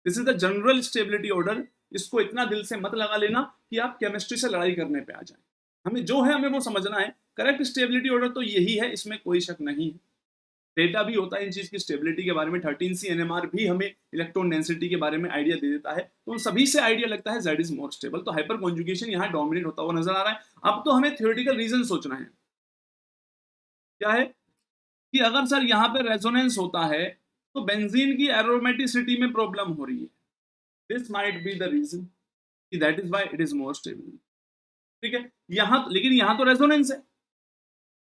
This is the general stability order. इसको इतना दिल से मत लगा लेना कि आप केमिस्ट्री से लड़ाई करने पे आ जाए। हमें जो है हमें वो समझना है। करेक्ट स्टेबिलिटी ऑर्डर तो यही है, इसमें कोई शक नहीं है। डेटा भी होता है इन चीज की स्टेबिलिटी के बारे में। 13C NMR भी हमें इलेक्ट्रॉन डेंसिटी के बारे में आइडिया दे देता है। तो उन सभी से आइडिया लगता है Z इज मोर स्टेबल। तो हाइपर कॉन्जुगेशन यहाँ डोमिनेट होता हुआ नजर आ रहा है। अब तो हमें थ्योरेटिकल रीजन सोचना है। क्या है कि अगर सर यहाँ पे रेजोनेंस होता है तो बेंजीन की एरोमेटिसिटी में प्रॉब्लम हो रही है। This might be the reason कि that is why it is more stable. ठीक है, यहाँ लेकिन यहाँ तो रेजोनेंस है,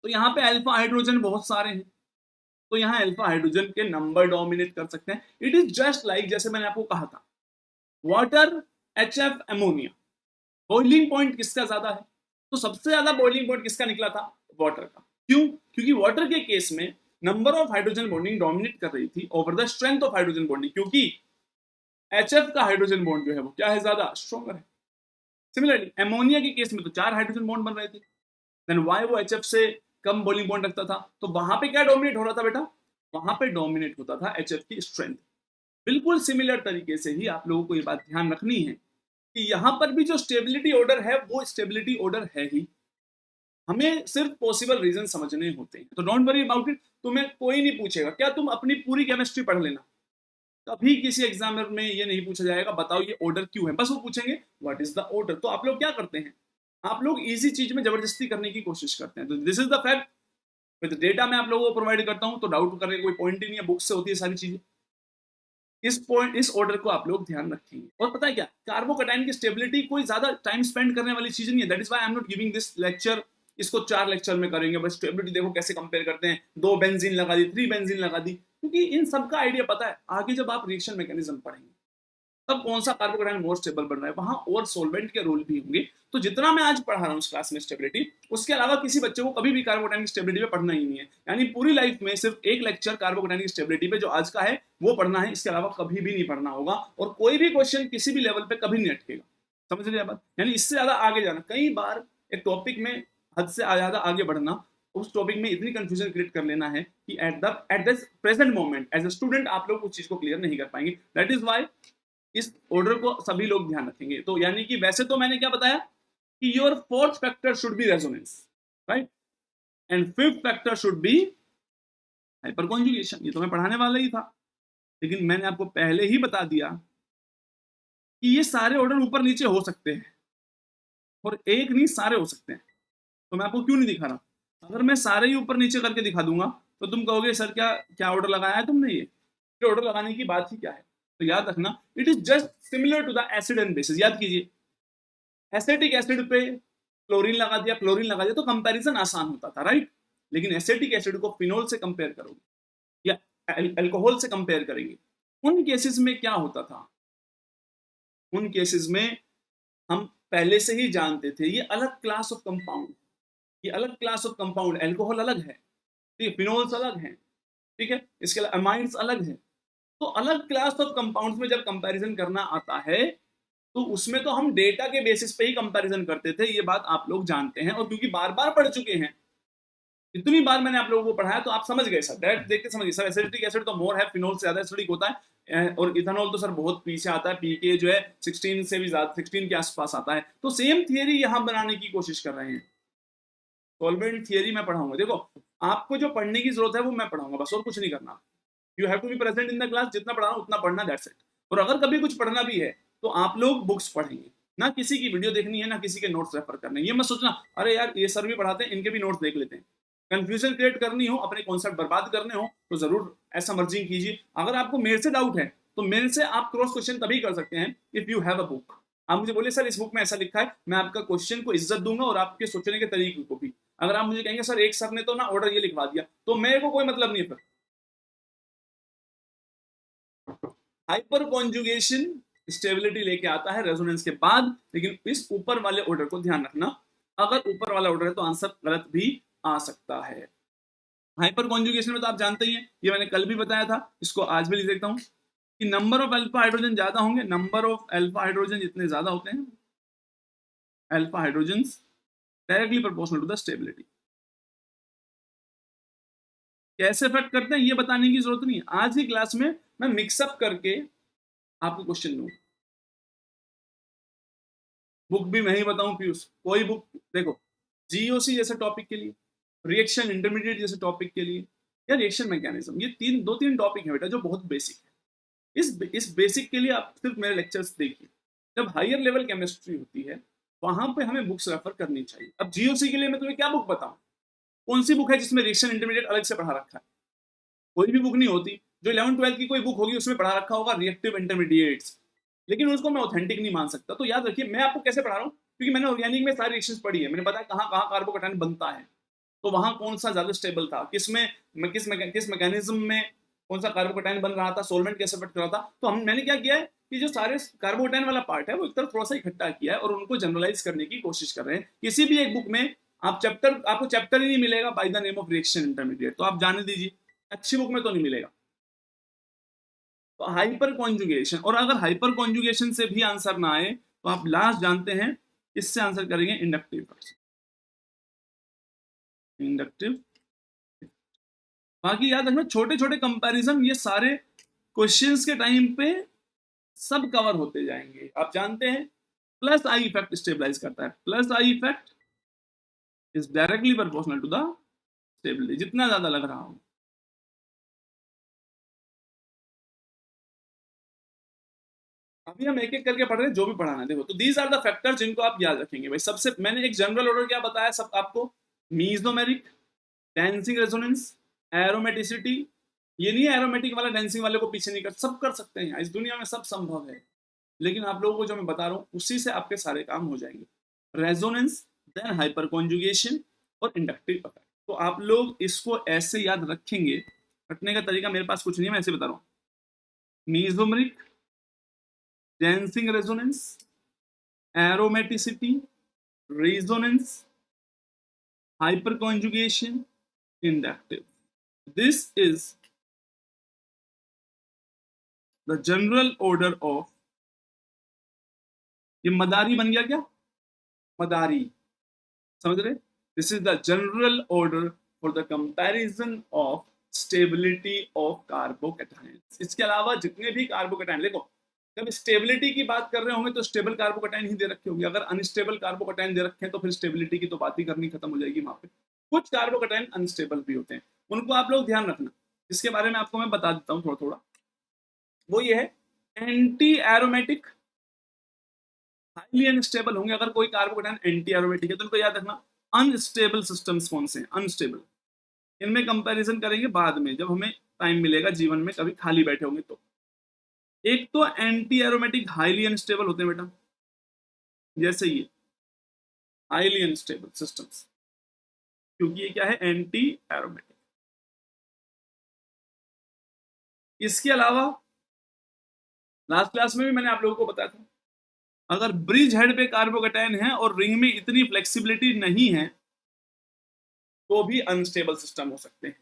तो यहाँ पे अल्फा हाइड्रोजन बहुत सारे हैं, तो यहाँ अल्फा हाइड्रोजन के नंबर डोमिनेट कर सकते हैं। इट इज जस्ट लाइक, जैसे मैंने आपको कहा था, water, HF, ammonia, boiling point किसका ज्यादा है? तो सबसे ज्यादा बॉइलिंग पॉइंट किसका निकला था? वाटर का। क्यों? क्योंकि वाटर के केस में number of hydrogen bonding dominate कर रही थी over the strength of hydrogen bonding, क्योंकि HF का हाइड्रोजन बॉन्ड जो है वो क्या है? ज्यादा स्ट्रॉन्गर है। सिमिलरली एमोनिया के केस में तो 4 हाइड्रोजन बॉन्ड बन रहे थे, देन वाई वो HF से कम बॉइलिंग पॉइंट रखता था, तो वहां पे क्या डोमिनेट हो रहा था बेटा? वहां पे डोमिनेट होता था HF की स्ट्रेंथ। बिल्कुल सिमिलर तरीके से ही आप लोगों को ये बात ध्यान रखनी है कि यहां पर भी जो स्टेबिलिटी ऑर्डर है वो स्टेबिलिटी ऑर्डर है ही। हमें सिर्फ पॉसिबल रीजन समझने होते हैं। तो डोंट वरी अबाउट इट। तुम्हें कोई नहीं पूछेगा, क्या तुम अपनी पूरी केमिस्ट्री पढ़ लेना, कभी किसी एग्जामिनर में ये नहीं पूछा जाएगा बताओ ये ऑर्डर क्यों है। बस वो पूछेंगे व्हाट इज द ऑर्डर। तो आप लोग क्या करते हैं? आप लोग इजी चीज में जबरदस्ती करने की कोशिश करते हैं। तो this is the fact. With data मैं आप लोगों को प्रोवाइड करता हूं, तो डाउट करने का कोई पॉइंट ही नहीं है। बुक से होती है सारी चीजें। इस ऑर्डर को आप लोग ध्यान रखेंगे। और पता है क्या, कार्बोकैटायन की स्टेबिलिटी कोई ज्यादा टाइम स्पेंड करने वाली चीज नहीं है। That is why I am not giving this lecture. इसको 4 लेक्चर में करेंगे। बस स्टेबिलिटी देखो कैसे कंपेयर करते हैं, 2 बेंजीन लगा दी, 3 बेंजीन लगा दी, क्योंकि इन सबका आइडिया पता है। आगे जब आप रिएक्शन मैकेनिज्म पढ़ेंगे तब कौन सा कार्बोकैटायन मोर स्टेबल बन रहा है, वहां और सॉल्वेंट के रोल भी होंगे। तो जितना मैं आज पढ़ा रहा हूं इस क्लास में स्टेबिलिटी, उसके अलावा किसी बच्चे को कभी भी कार्बोकैटायन की स्टेबिलिटी पे पढ़ना ही नहीं है। यानी पूरी लाइफ में सिर्फ एक लेक्चर कार्बोकैटायन की स्टेबिलिटी पे जो आज का है वो पढ़ना है। इसके अलावा कभी भी नहीं पढ़ना होगा। और कोई भी क्वेश्चन किसी भी लेवल पे कभी नहीं अटकेगा। समझ रहे बात? यानी इससे ज्यादा आगे जाना, कई बार एक टॉपिक में हद से ज्यादा आगे बढ़ना, उस टॉपिक में इतनी कंफ्यूजन क्रिएट कर लेना है कि at the present moment as a student आप लोग उस चीज को क्लियर नहीं कर पाएंगे। दैट इज व्हाई इस ऑर्डर को सभी लोग ध्यान रखेंगे। तो यानी कि वैसे तो मैंने क्या बताया कि your fourth factor should be resonance, right, and fifth factor should be hyper conjugation. ये तो मैं पढ़ाने वाला ही था, लेकिन मैंने आपको पहले ही बता दिया कि ये सारे ऑर्डर ऊपर नीचे हो सकते हैं, और एक नहीं सारे हो सकते हैं। तो मैं आपको क्यों नहीं दिखा रहा? अगर मैं सारे ही ऊपर नीचे करके दिखा दूंगा तो तुम कहोगे सर क्या क्या ऑर्डर लगाया है तुमने? ये ऑर्डर लगाने की बात ही क्या है? तो याद रखना, it is just similar to the acid and basis. याद कीजिए, एसिटिक एसिड पे क्लोरीन लगा दिया, क्लोरीन लगा दिया, तो कंपैरिजन आसान होता था, राइट। लेकिन एसिटिक एसिड को फिनोल से कंपेयर करोगे या अल्कोहल से कंपेयर करेंगे, उन केसेस में क्या होता था, उन केसेस में हम पहले से ही जानते थे ये अलग क्लास ऑफ कंपाउंड, ये अलग क्लास ऑफ कंपाउंड, अल्कोहल अलग है, ठीक है, फिनोल्स अलग हैं, ठीक है, इसके अलावा अमाइड्स अलग है। तो अलग क्लास ऑफ कंपाउंड्स में जब कंपैरिजन करना आता है तो उसमें तो हम डेटा के बेसिस पे ही कंपैरिजन करते थे, ये बात आप लोग जानते हैं, और क्योंकि बार बार पढ़ चुके हैं, इतनी बार मैंने आप लोगों को पढ़ाया तो आप समझ गए सर, डायरेक्ट देख के समझ गए सर एसिटिक एसिड तो मोर है, फिनोल से ज्यादा एसिडिक होता है, और इथेनॉल तो सर बहुत पीछे आता है, पीके जो है 16 से भी ज्यादा, 16 के आसपास आता है। तो सेम थियरी यहां बनाने की कोशिश कर रहे हैं, सॉल्वेंट थियरी मैं पढ़ाऊंगा। देखो आपको जो पढ़ने की जरूरत है वो मैं पढ़ाऊंगा, बस और कुछ नहीं करना। You have to be present in the class, जितना पढ़ा उतना पढ़ना, दैट्स इट। और अगर कभी कुछ पढ़ना भी है तो आप लोग बुक्स पढ़ेंगे, ना किसी की वीडियो देखनी है, ना किसी के नोट्स रेफर करने। ये मत सोचना अरे यार ये सर भी पढ़ाते हैं, इनके भी नोट्स देख लेते हैं। कंफ्यूजन क्रिएट करनी हो, अपने कॉन्सेप्ट बर्बाद करने हो तो जरूर ऐसा मर्जिंग कीजिए। अगर आपको मेरे से डाउट है तो मेरे से आप क्रॉस क्वेश्चन तभी कर सकते हैं if you have a book. आप मुझे बोले सर इस बुक में ऐसा लिखा है, मैं आपका क्वेश्चन को इज्जत दूंगा और आपके सोचने के तरीके को भी। अगर आप मुझे कहेंगे सर एक सर ने तो ना ऑर्डर ये लिखवा दिया, तो मेरे को कोई मतलब नहीं है फिर। हाइपर कॉन्जुगेशन स्टेबिलिटी लेके आता है रेजोनेंस के बाद, लेकिन इस ऊपर वाले ऑर्डर को ध्यान रखना, अगर ऊपर वाला ऑर्डर है तो आंसर गलत भी आ सकता है। हाइपर कॉन्जुगेशन में तो आप जानते ही हैं, ये मैंने कल भी बताया था, इसको आज भी लिख देता हूं कि नंबर ऑफ अल्फा हाइड्रोजन ज्यादा होंगे, नंबर ऑफ अल्फा हाइड्रोजन जितने ज्यादा होते हैं, alpha hydrogen directly proportional to the stability. कैसे इफेक्ट करते हैं ये बताने की जरूरत नहीं है, आज की क्लास में मैं मिक्सअप करके आपको क्वेश्चन दूंगा। बुक भी मैं ही बताऊं पीयूष, कोई बुक देखो, जीओसी जैसे टॉपिक के लिए, रिएक्शन इंटरमीडिएट जैसे टॉपिक के लिए, या रिएक्शन मैकेनिज्म, ये दो तीन टॉपिक है बेटा जो बहुत बेसिक है। इस बेसिक के लिए आप सिर्फ मेरे लेक्चर्स देखिए। जब हायर लेवल केमिस्ट्री होती है वहां पे हमें बुक्स रेफर करनी चाहिए। अब जीओसी के लिए मैं तुम्हें क्या बुक बताऊं, कौन सी बुक है जिसमें रिएक्शन इंटरमीडिएट अलग से पढ़ा रखा है? कोई भी बुक नहीं होती। जो 11-12 की कोई बुक होगी उसमें पढ़ा रखा होगा रिएक्टिव इंटरमीडिएट्स, लेकिन उसको मैं ऑथेंटिक नहीं मान सकता। तो याद रखिए मैं आपको कैसे पढ़ा रहा हूँ, क्योंकि मैंने ऑर्गेनिक में सारी रिएक्शंस पढ़ी है, मैंने बताया कहाँ कहाँ कार्बोकैटायन बनता है, तो वहां कौन सा ज्यादा स्टेबल था, किस मैकेनिज्म में कौन सा कार्बोकैटायन बन रहा था, सोलवेंट कैसे इफेक्ट कर रहा था। तो मैंने क्या किया है कि जो सारे कार्बोकैटायन वाला पार्ट है वो एक तरफ थोड़ा सा इकट्ठा किया है और उनको जनरलाइज करने की कोशिश कर रहे हैं। किसी भी एक बुक में आपको चैप्टर ही नहीं मिलेगा by the name of reaction intermediate, तो आप जाने दीजिए, अच्छी बुक में तो नहीं मिलेगा। तो हाइपर कॉन्जुगेशन, और अगर हाइपर कॉन्जुगेशन से भी आंसर ना आए तो आप लास्ट जानते हैं इससे आंसर करेंगे इंडक्टिव। इंडक्टिव, बाकी याद रखना छोटे छोटे कंपैरिजन ये सारे क्वेश्चंस के टाइम पे सब कवर होते जाएंगे। आप जानते हैं प्लस आई इफेक्ट स्टेबलाइज करता है, plus I effect is directly proportional to the stability, जितना ज्यादा लग रहा हो। अभी हम एक एक करके पढ़ रहे हैं जो भी पढ़ाना है। देखो तो दीज आर द फैक्टर्स जिनको आप याद रखेंगे भाई। सबसे मैंने एक जनरल ऑर्डर क्या बताया सब आपको, मीजोमेरिक, डेंसिंग रेजोनेंस, एरोमेटिसिटी। ये नहीं है एरोमेटिक वाला डेंसिंग वाले को पीछे नहीं कर, सब कर सकते हैं इस दुनिया में, सब संभव है। लेकिन आप लोगों को जो मैं बता रहा हूँ उसी से आपके सारे काम हो जाएंगे। रेजोनेंस, देन हाइपर कॉन्जुगेशन और इंडक्टिव इफेक्ट। तो आप लोग इसको ऐसे याद रखेंगे, रखने का तरीका मेरे पास कुछ नहीं है, मैं ऐसे बता रहा हूँ। Mesomeric, dancing resonance, aromaticity, resonance, hyperconjugation, inductive. This is the general order of, ये मदारी बन गया क्या, मदारी, समझ रहे? This is the general order for the comparison of stability of carbocations. इसके अलावा जितने भी कार्बोकैटायन, देखो जब स्टेबिलिटी की बात कर रहे होंगे तो स्टेबल कार्बोकैटायन ही दे रखे होंगे, अगर अनस्टेबल कार्बोकैटायन दे रखे हैं तो फिर स्टेबिलिटी की तो बात ही करनी खत्म हो जाएगी वहां पे। कुछ कार्बोकैटायन अनस्टेबल भी होते हैं, उनको आप लोग ध्यान रखना, जिसके बारे में आपको मैं बता देता हूँ थोड़ा थोड़ा। वो ये है एंटी एरोमेटिक, हाईली अनस्टेबल होंगे। अगर कोई कार्बोकैटायन एंटी एरोमेटिक है तो उनको याद रखना। अनस्टेबल सिस्टम्स कौन से हैं, अनस्टेबल, इनमें कंपैरिजन करेंगे बाद में जब हमें टाइम मिलेगा जीवन में, कभी खाली बैठे होंगे तो। एक तो एंटी एरोमेटिक हाईली अनस्टेबल होते हैं बेटा, जैसे ये हाईली अनस्टेबल सिस्टम्स, क्योंकि ये क्या है, एंटी एरोमेटिक। इसके अलावा लास्ट क्लास में भी मैंने आप लोगों को बताया था, अगर ब्रिज हेड पे कार्बोकैटायन है और रिंग में इतनी फ्लेक्सिबिलिटी नहीं है तो भी अनस्टेबल सिस्टम हो सकते हैं,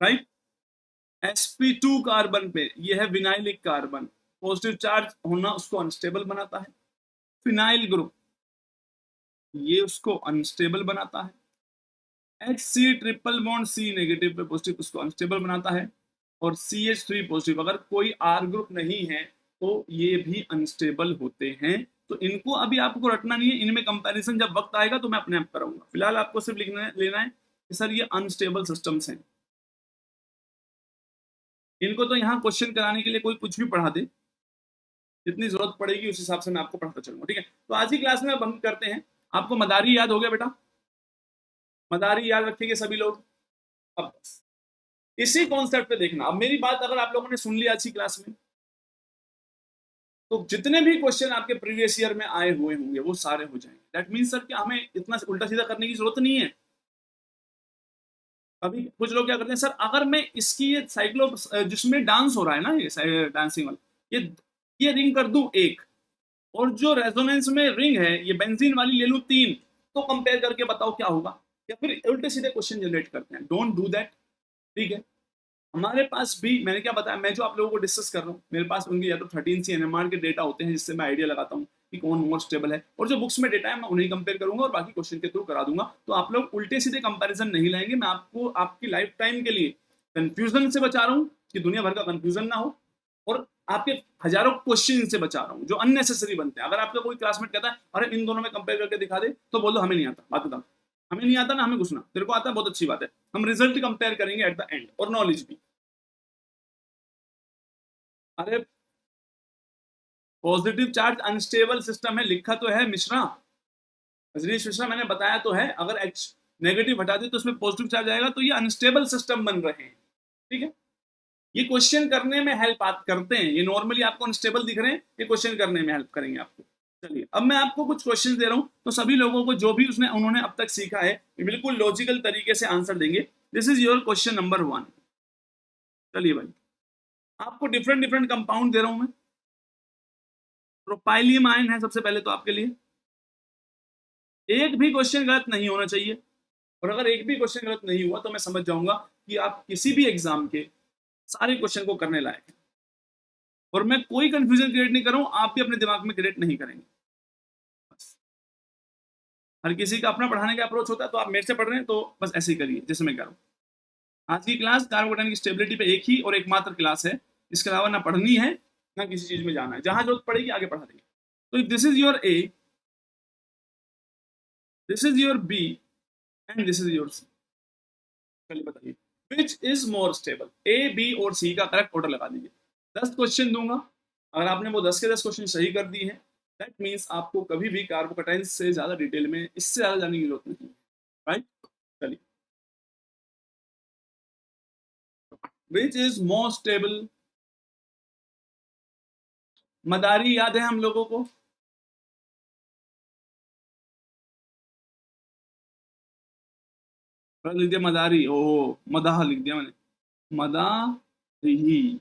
राइट। sp2 कार्बन पे ये है विनाइलिक कार्बन, पॉजिटिव चार्ज होना उसको अनस्टेबल बनाता है। फिनाइल ग्रुप ये उसको अनस्टेबल बनाता है। HC triple bond C negative पे पॉजिटिव उसको अनस्टेबल बनाता है। और CH3 पॉजिटिव, अगर कोई R ग्रुप नहीं है तो ये भी अनस्टेबल होते हैं। तो इनको अभी आपको रटना नहीं है, इनमें कंपैरिजन जब वक्त आएगा तो मैं अपने आप कराऊंगा। फिलहाल आपको सिर्फ लिखना लेना है कि सर ये अनस्टेबल सिस्टम्स हैं। इनको तो यहाँ क्वेश्चन कराने के लिए कोई कुछ भी पढ़ा दे, जितनी जरूरत पड़ेगी उस हिसाब से मैं आपको पढ़ाता चलूंगा, ठीक है। तो आज की क्लास में बंद करते हैं। आपको मदारी याद हो गया बेटा? मदारी याद रखेंगे सभी लोग। अब बस इसी कॉन्सेप्ट पे देखना। अब मेरी बात अगर आप लोगों ने सुन लिया अच्छी क्लास में, तो जितने भी क्वेश्चन आपके प्रीवियस ईयर में आए हुए होंगे वो सारे हो जाएंगे। दैट मीन्स सर कि हमें इतना उल्टा सीधा करने की जरूरत नहीं है। अभी कुछ लोग क्या करते हैं, सर अगर मैं इसकी ये साइक्लो जिसमें डांस हो रहा है ना, ये डांसिंग वाला, ये रिंग कर दूं एक, और जो रेजोनेंस में रिंग है ये बेंजीन वाली ले लूं तीन, तो कंपेयर करके बताओ क्या होगा। या फिर उल्टे सीधे क्वेश्चन जनरेट करते हैं। डोंट डू दैट, ठीक है। हमारे पास भी मैंने क्या बताया, मैं जो आप लोगों को डिस्कस कर रहा हूँ, मेरे पास उनके या तो 13C NMR के डेटा होते हैं जिससे मैं आइडिया लगाता हूँ कि कौन मोर स्टेबल है, और जो बुक्स में डेटा है मैं उन्हें कंपेयर करूंगा और बाकी क्वेश्चन के थ्रू करा दूंगा। तो आप लोग उल्टे सीधे कंपैरिजन नहीं लाएंगे। मैं आपको आपकी लाइफ टाइम के लिए कंफ्यूजन से बचा रहा हूँ कि दुनिया भर का कंफ्यूजन ना हो, और आपके हजारों क्वेश्चन से बचा रहा हूँ जो अननेसेसरी बनते हैं। अगर आपका कोई क्लासमेट कहता है अरे इन दोनों में कंपेयर करके दिखा दे, तो बोल दो हमें नहीं आता। बात बताओ, हमें नहीं आता ना, हमें घुसना, तेरे को आता है बहुत अच्छी बात है, हम रिजल्ट कंपेयर करेंगे एट द एंड, और नॉलेज भी। अरे पॉजिटिव चार्ज अनस्टेबल सिस्टम है, लिखा तो है मिश्रा, रजनीश मिश्रा, मैंने बताया तो है। अगर H नेगेटिव हटा दे तो उसमें पॉजिटिव चार्ज आएगा, तो ये अनस्टेबल सिस्टम बन रहे हैं, ठीक है। ये क्वेश्चन करने में हेल्प आप करते हैं। ये नॉर्मली आपको अनस्टेबल दिख रहे हैं, ये क्वेश्चन करने में हेल्प करेंगे आपको। चलिए अब मैं आपको कुछ क्वेश्चन दे रहा हूं, तो सभी लोगों को जो भी उन्होंने अब तक सीखा है बिल्कुल लॉजिकल तरीके से आंसर देंगे। This is your question number 1। चलिए भाई, आपको डिफरेंट डिफरेंट कंपाउंड दे रहा हूं मैं। प्रोपाइलियम आयन है सबसे पहले तो आपके लिए। एक भी क्वेश्चन गलत नहीं होना चाहिए, और अगर एक भी क्वेश्चन गलत नहीं हुआ तो मैं समझ जाऊंगा कि आप किसी भी एग्जाम के सारे क्वेश्चन को करने लायक हैं। और मैं कोई कंफ्यूजन क्रिएट नहीं कर रहा हूं, आप भी अपने दिमाग में क्रिएट नहीं करेंगे। बस हर किसी का अपना पढ़ाने का अप्रोच होता है, तो आप मेरे से पढ़ रहे हैं तो बस ऐसे ही करिए जैसे मैं कर रहा हूं। आज की क्लास कार्बोकेटाइन की स्टेबिलिटी पे एक ही और एकमात्र क्लास है, इसके अलावा ना पढ़नी है ना किसी चीज में जाना है। जहां जरूरत पड़ेगी आगे पढ़ा देंगे। तो this is your A, this is your B, and this is your C. चलिए बताइए which is more stable. A, B और सी का करेक्ट ऑर्डर लगा दीजिए। 10 क्वेश्चन दूंगा, अगर आपने वो 10 के 10 क्वेश्चन सही कर दिए हैं, दैट मीन्स आपको कभी भी कार्बोकेटाइन से ज्यादा डिटेल में इससे ज्यादा जाने की जरूरत नहीं है, राइट। चलिए, विच इज मोर स्टेबल। मदारी याद है हम लोगों को? लिख दिया मदारी, ओहो मदाह लिख दिया मैंने, मदाही।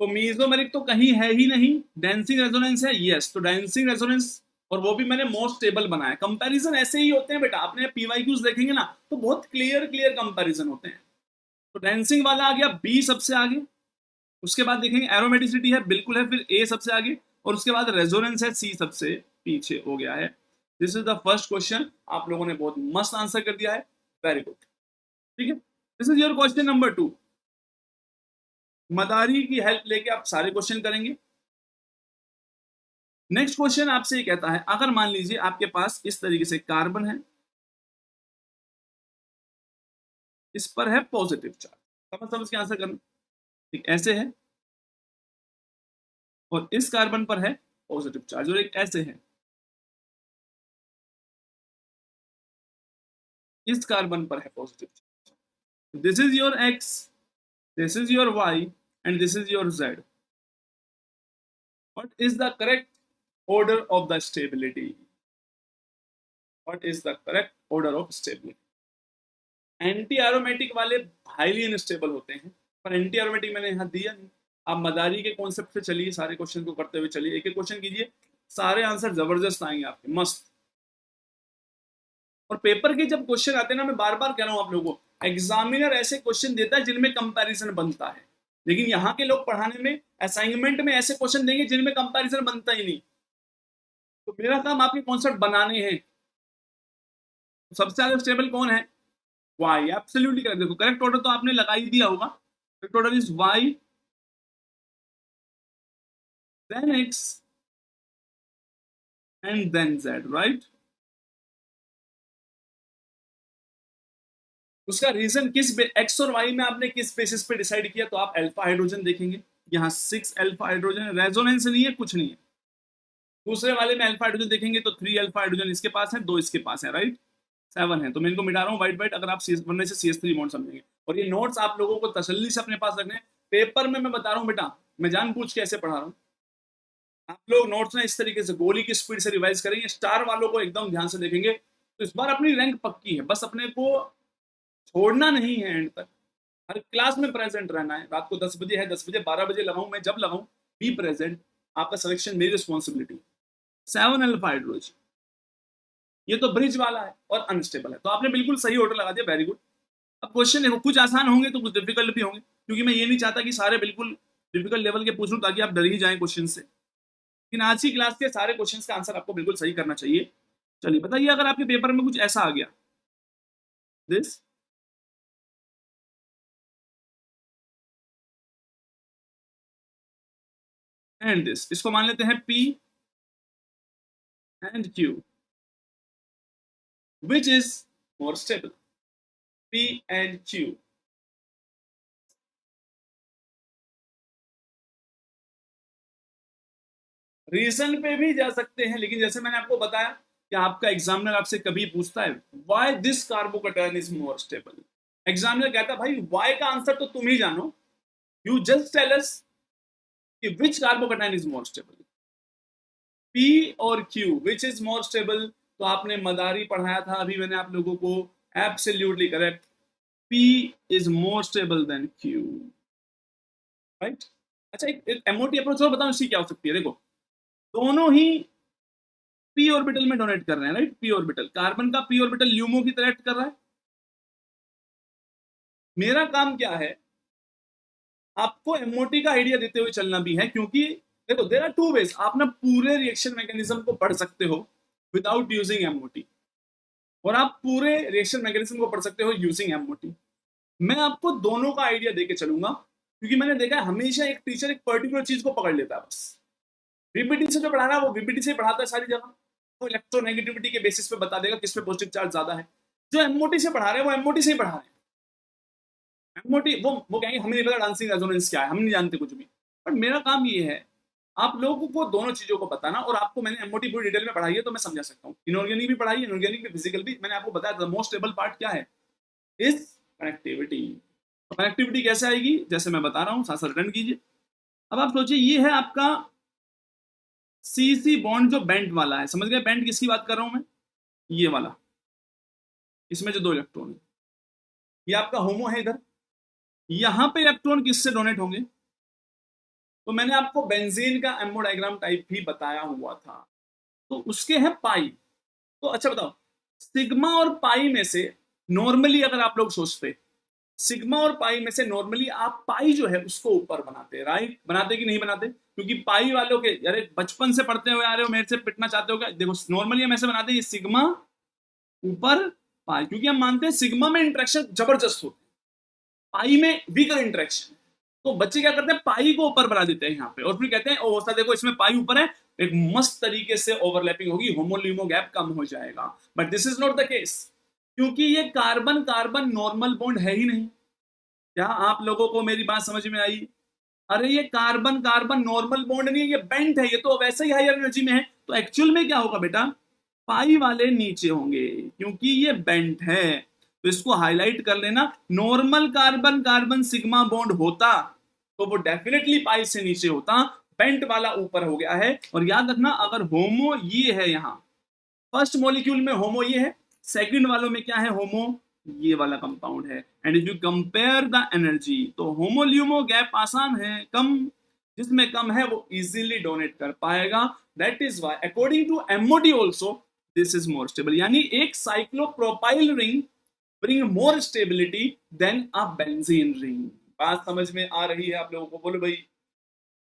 तो मीजोमेरिक तो कहीं है ही नहीं, डांसिंग रेजोनेंस है, यस। तो डांसिंग रेजोनेंस, और वो भी मैंने मोस्ट स्टेबल बनाया। कंपैरिजन ऐसे ही होते हैं बेटा, आपने पीवाईक्यूज देखेंगे ना तो बहुत क्लियर क्लियर कंपैरिजन होते हैं। तो डांसिंग वाला आ गया, बी सबसे आगे। उसके बाद देखेंगे एरोमेटिसिटी है, बिल्कुल है, फिर ए सबसे आगे, और उसके बाद रेजोनेंस है, सी सबसे पीछे हो गया है। This is the first question. आप लोगों ने बहुत मस्त आंसर कर दिया है, वेरी गुड, ठीक है। This is your question number 2। मदारी की हेल्प लेके आप सारे क्वेश्चन करेंगे। नेक्स्ट क्वेश्चन आपसे ये कहता है, अगर मान लीजिए आपके पास इस तरीके से कार्बन है, इस पर है पॉजिटिव चार्ज, समझ समझ के आंसर करना, एक ऐसे है और इस कार्बन पर है पॉजिटिव चार्ज, और एक ऐसे है, इस कार्बन पर है positive charge. This is your X, this is your Y, and this is your Z. What is the correct order of the stability. What is the correct order of stability? Anti aromatic वाले highly unstable होते हैं, पर anti aromatic मैंने यहाँ दिया नहीं। आप मदारी के कॉन्सेप्ट से चलिए, सारे क्वेश्चन को करते हुए चलिए, एक एक क्वेश्चन कीजिए, सारे आंसर जबरदस्त आएंगे आपके, मस्त। और पेपर के जब क्वेश्चन आते हैं ना, मैं बार बार कह रहा हूँ आप लोगों को, एग्जामिनर ऐसे क्वेश्चन देता है जिनमें कंपैरिजन बनता है, लेकिन यहाँ के लोग पढ़ाने में असाइनमेंट में ऐसे क्वेश्चन देंगे जिनमें कंपैरिजन बनता ही नहीं। तो मेरा काम आपके कॉन्सेप्ट बनाने हैं। सबसे ज्यादा स्टेबल कौन है? Y, absolutely correct. देखो करेक्ट ऑर्डर तो आपने लगा ही दिया होगा, correct order is Y then X and then Z, right. उसका रीजन किस एक्स और वाई में आपने किस बेसिस पे डिसाइड किया? तो आप अल्फा हाइड्रोजन देखेंगे, यहाँ 6 अल्फा हाइड्रोजन, रेजोनेंस नहीं है, कुछ नहीं है। दूसरे वाले में अल्फा हाइड्रोजन देखेंगे तो 3 अल्फा हाइड्रोजन इसके पास है, 2 इसके पास है, राइट। 7 है, तो मैं इनको मिटा रहा हूँ वाइट वाइट, अगर आप बनने से CS3 बॉन्ड समझेंगे। और ये नोट्स आप लोगों को तसल्ली से अपने पास रखने, पेपर में मैं बता रहा हूँ बेटा, मैं जानबूझ के ऐसे पढ़ा रहा हूँ। आप लोग नोट्स ना इस तरीके से गोली की स्पीड से रिवाइज करेंगे, स्टार वालों को एकदम ध्यान से देखेंगे, तो इस बार अपनी रैंक पक्की है। बस अपने को छोड़ना नहीं है एंड तक, हर क्लास में प्रेजेंट रहना है। रात को 10 बजे है, 10 बजे 12 बजे लगाऊं, मैं जब लगाऊं बी प्रेजेंट। आपका सिलेक्शन मेरी रिस्पॉन्सिबिलिटी। 7 अल्फा हाइड्रोजन, ये तो ब्रिज वाला है और अनस्टेबल है, तो आपने बिल्कुल सही ऑर्डर लगा दिया, वेरी गुड। अब क्वेश्चन देखो, कुछ आसान होंगे तो कुछ डिफिकल्ट भी होंगे, क्योंकि मैं ये नहीं चाहता कि सारे बिल्कुल डिफिकल्ट लेवल के पूछूं ताकि आप डर ही जाएं क्वेश्चन से। लेकिन आज की क्लास के सारे क्वेश्चन का आंसर आपको बिल्कुल सही करना चाहिए। चलिए बताइए, अगर आपके पेपर में कुछ ऐसा आ गया, दिस एंड दिस, इसको मान लेते हैं P and Q, which is more stable? P and Q। Reason पे भी जा सकते हैं, लेकिन जैसे मैंने आपको बताया कि आपका एग्जामिनर आपसे कभी पूछता है why this carbocation is more stable, examiner कहता है भाई व्हाई का आंसर तो तुम ही जानो, यू जस्ट टेल अस कि which carbocation is more stable, P और Q, which is more stable. तो आपने मदारी पढ़ाया था अभी मैंने आप लोगों को, absolutely correct, P is more stable then Q, right. अच्छा, एक MOT अप्रोच और बताऊं, इसकी क्या हो सकती है? देखो दोनों ही p ऑर्बिटल में डोनेट कर रहे हैं, राइट। p ऑर्बिटल, कार्बन का p ऑर्बिटल ल्यूमो की तरह एक्ट कर रहा है। मेरा काम क्या है, आपको MOT का आइडिया देते हुए चलना भी है, क्योंकि देखो देयर आर टू वेज, आप ना पूरे रिएक्शन मैकेनिज्म को पढ़ सकते हो विदाउट यूजिंग MOT, और आप पूरे रिएक्शन मैकेनिज्म को पढ़ सकते हो यूजिंग MOT। मैं आपको दोनों का आइडिया देके चलूंगा, क्योंकि मैंने देखा है हमेशा एक टीचर एक पर्टिकुलर चीज को पकड़ लेता है, बस VPT से जो पढ़ा रहा है वो VPT से पढ़ाता है सारी जगह, वो इलेक्ट्रोनेगेटिविटी के बेसिस पे बता देगा किस पे पॉजिटिव चार्ज ज्यादा है। जो MOT से पढ़ा रहे हैं वो MOT से ही पढ़ा रहे हैं। MOT वो कहेंगे हमें नहीं पता डांसिंग रेजोनेंस क्या है, हम नहीं जानते कुछ भी। बट मेरा काम ये है आप लोगों को दोनों चीजों को बताना, और आपको मैंने MOT पूरी डिटेल में पढ़ाई है तो मैं समझा सकता हूँ। इनऑर्गेनिक भी पढ़ाई है, इनऑर्गेनिक भी, फिजिकल भी। मैंने आपको बताया था मोस्ट स्टेबल पार्ट क्या है, इज कनेक्टिविटी। कनेक्टिविटी कैसे आएगी, जैसे मैं बता रहा हूँ, साथ साथ रिटर्न कीजिए। अब आप सोचिए ये है आपका CC बॉन्ड जो बेंट वाला है, समझ गए बेंट किसकी बात कर रहा हूं मैं, ये वाला, इसमें जो 2 इलेक्ट्रॉन है, ये आपका होमो है इधर। यहां पे इलेक्ट्रॉन किससे डोनेट होंगे? तो मैंने आपको बेंजीन का एमो डायग्राम टाइप भी बताया हुआ था, तो उसके हैं पाई। तो अच्छा बताओ, सिग्मा और पाई में से नॉर्मली अगर आप लोग सोचते, सिग्मा और पाई में से नॉर्मली आप पाई जो है उसको ऊपर बनाते, राइट। बनाते कि नहीं बनाते? क्योंकि पाई वालों के, यार बचपन से पढ़ते हुए आ रहे हो, मेरे से पिटना चाहते हो क्या? देखो नॉर्मली हम ऐसे बनाते हैं, ये सिग्मा ऊपर पाई, क्योंकि हम मानते हैं सिग्मा में इंटरेक्शन जबरदस्त होते हैं, पाई में वीकर इंटरेक्शन। तो बच्चे क्या करते हैं, पाई को ऊपर बना देते हैं यहाँ पे, और फिर कहते हैं ओ देखो इसमें पाई ऊपर है, एक मस्त तरीके से ओवरलैपिंग होगी, होमोल्यूमो गैप कम हो जाएगा। But this is not the case, क्योंकि ये कार्बन कार्बन नॉर्मल बॉन्ड है ही नहीं। क्या आप लोगों को मेरी बात समझ में आई? अरे ये कार्बन कार्बन नॉर्मल बॉन्ड नहीं है, ये बेंट है, ये तो वैसे ही हायर एनर्जी में है। तो एक्चुअल में क्या होगा बेटा, पाई वाले नीचे होंगे, क्योंकि ये बेंट है। तो इसको हाईलाइट कर लेना, normal carbon carbon sigma bond होता तो वो डेफिनेटली पाई से नीचे होता, बेंट वाला ऊपर हो गया है। और याद रखना, अगर होमो ये है, यहाँ फर्स्ट मॉलिक्यूल में होमो ये है, सेकंड वालों में क्या है, होमो ये वाला कंपाउंड है। And if you compare the energy, तो होमोल्यूमो गैप आसान है, कम, जिसमें कम है वो इजीली डोनेट कर पाएगा। That is why according to MOD also this is more stable, यानी एक cyclopropyl ring bring more stability than a benzene ring. बात समझ में आ रही है आप लोगों को? बोलो भाई।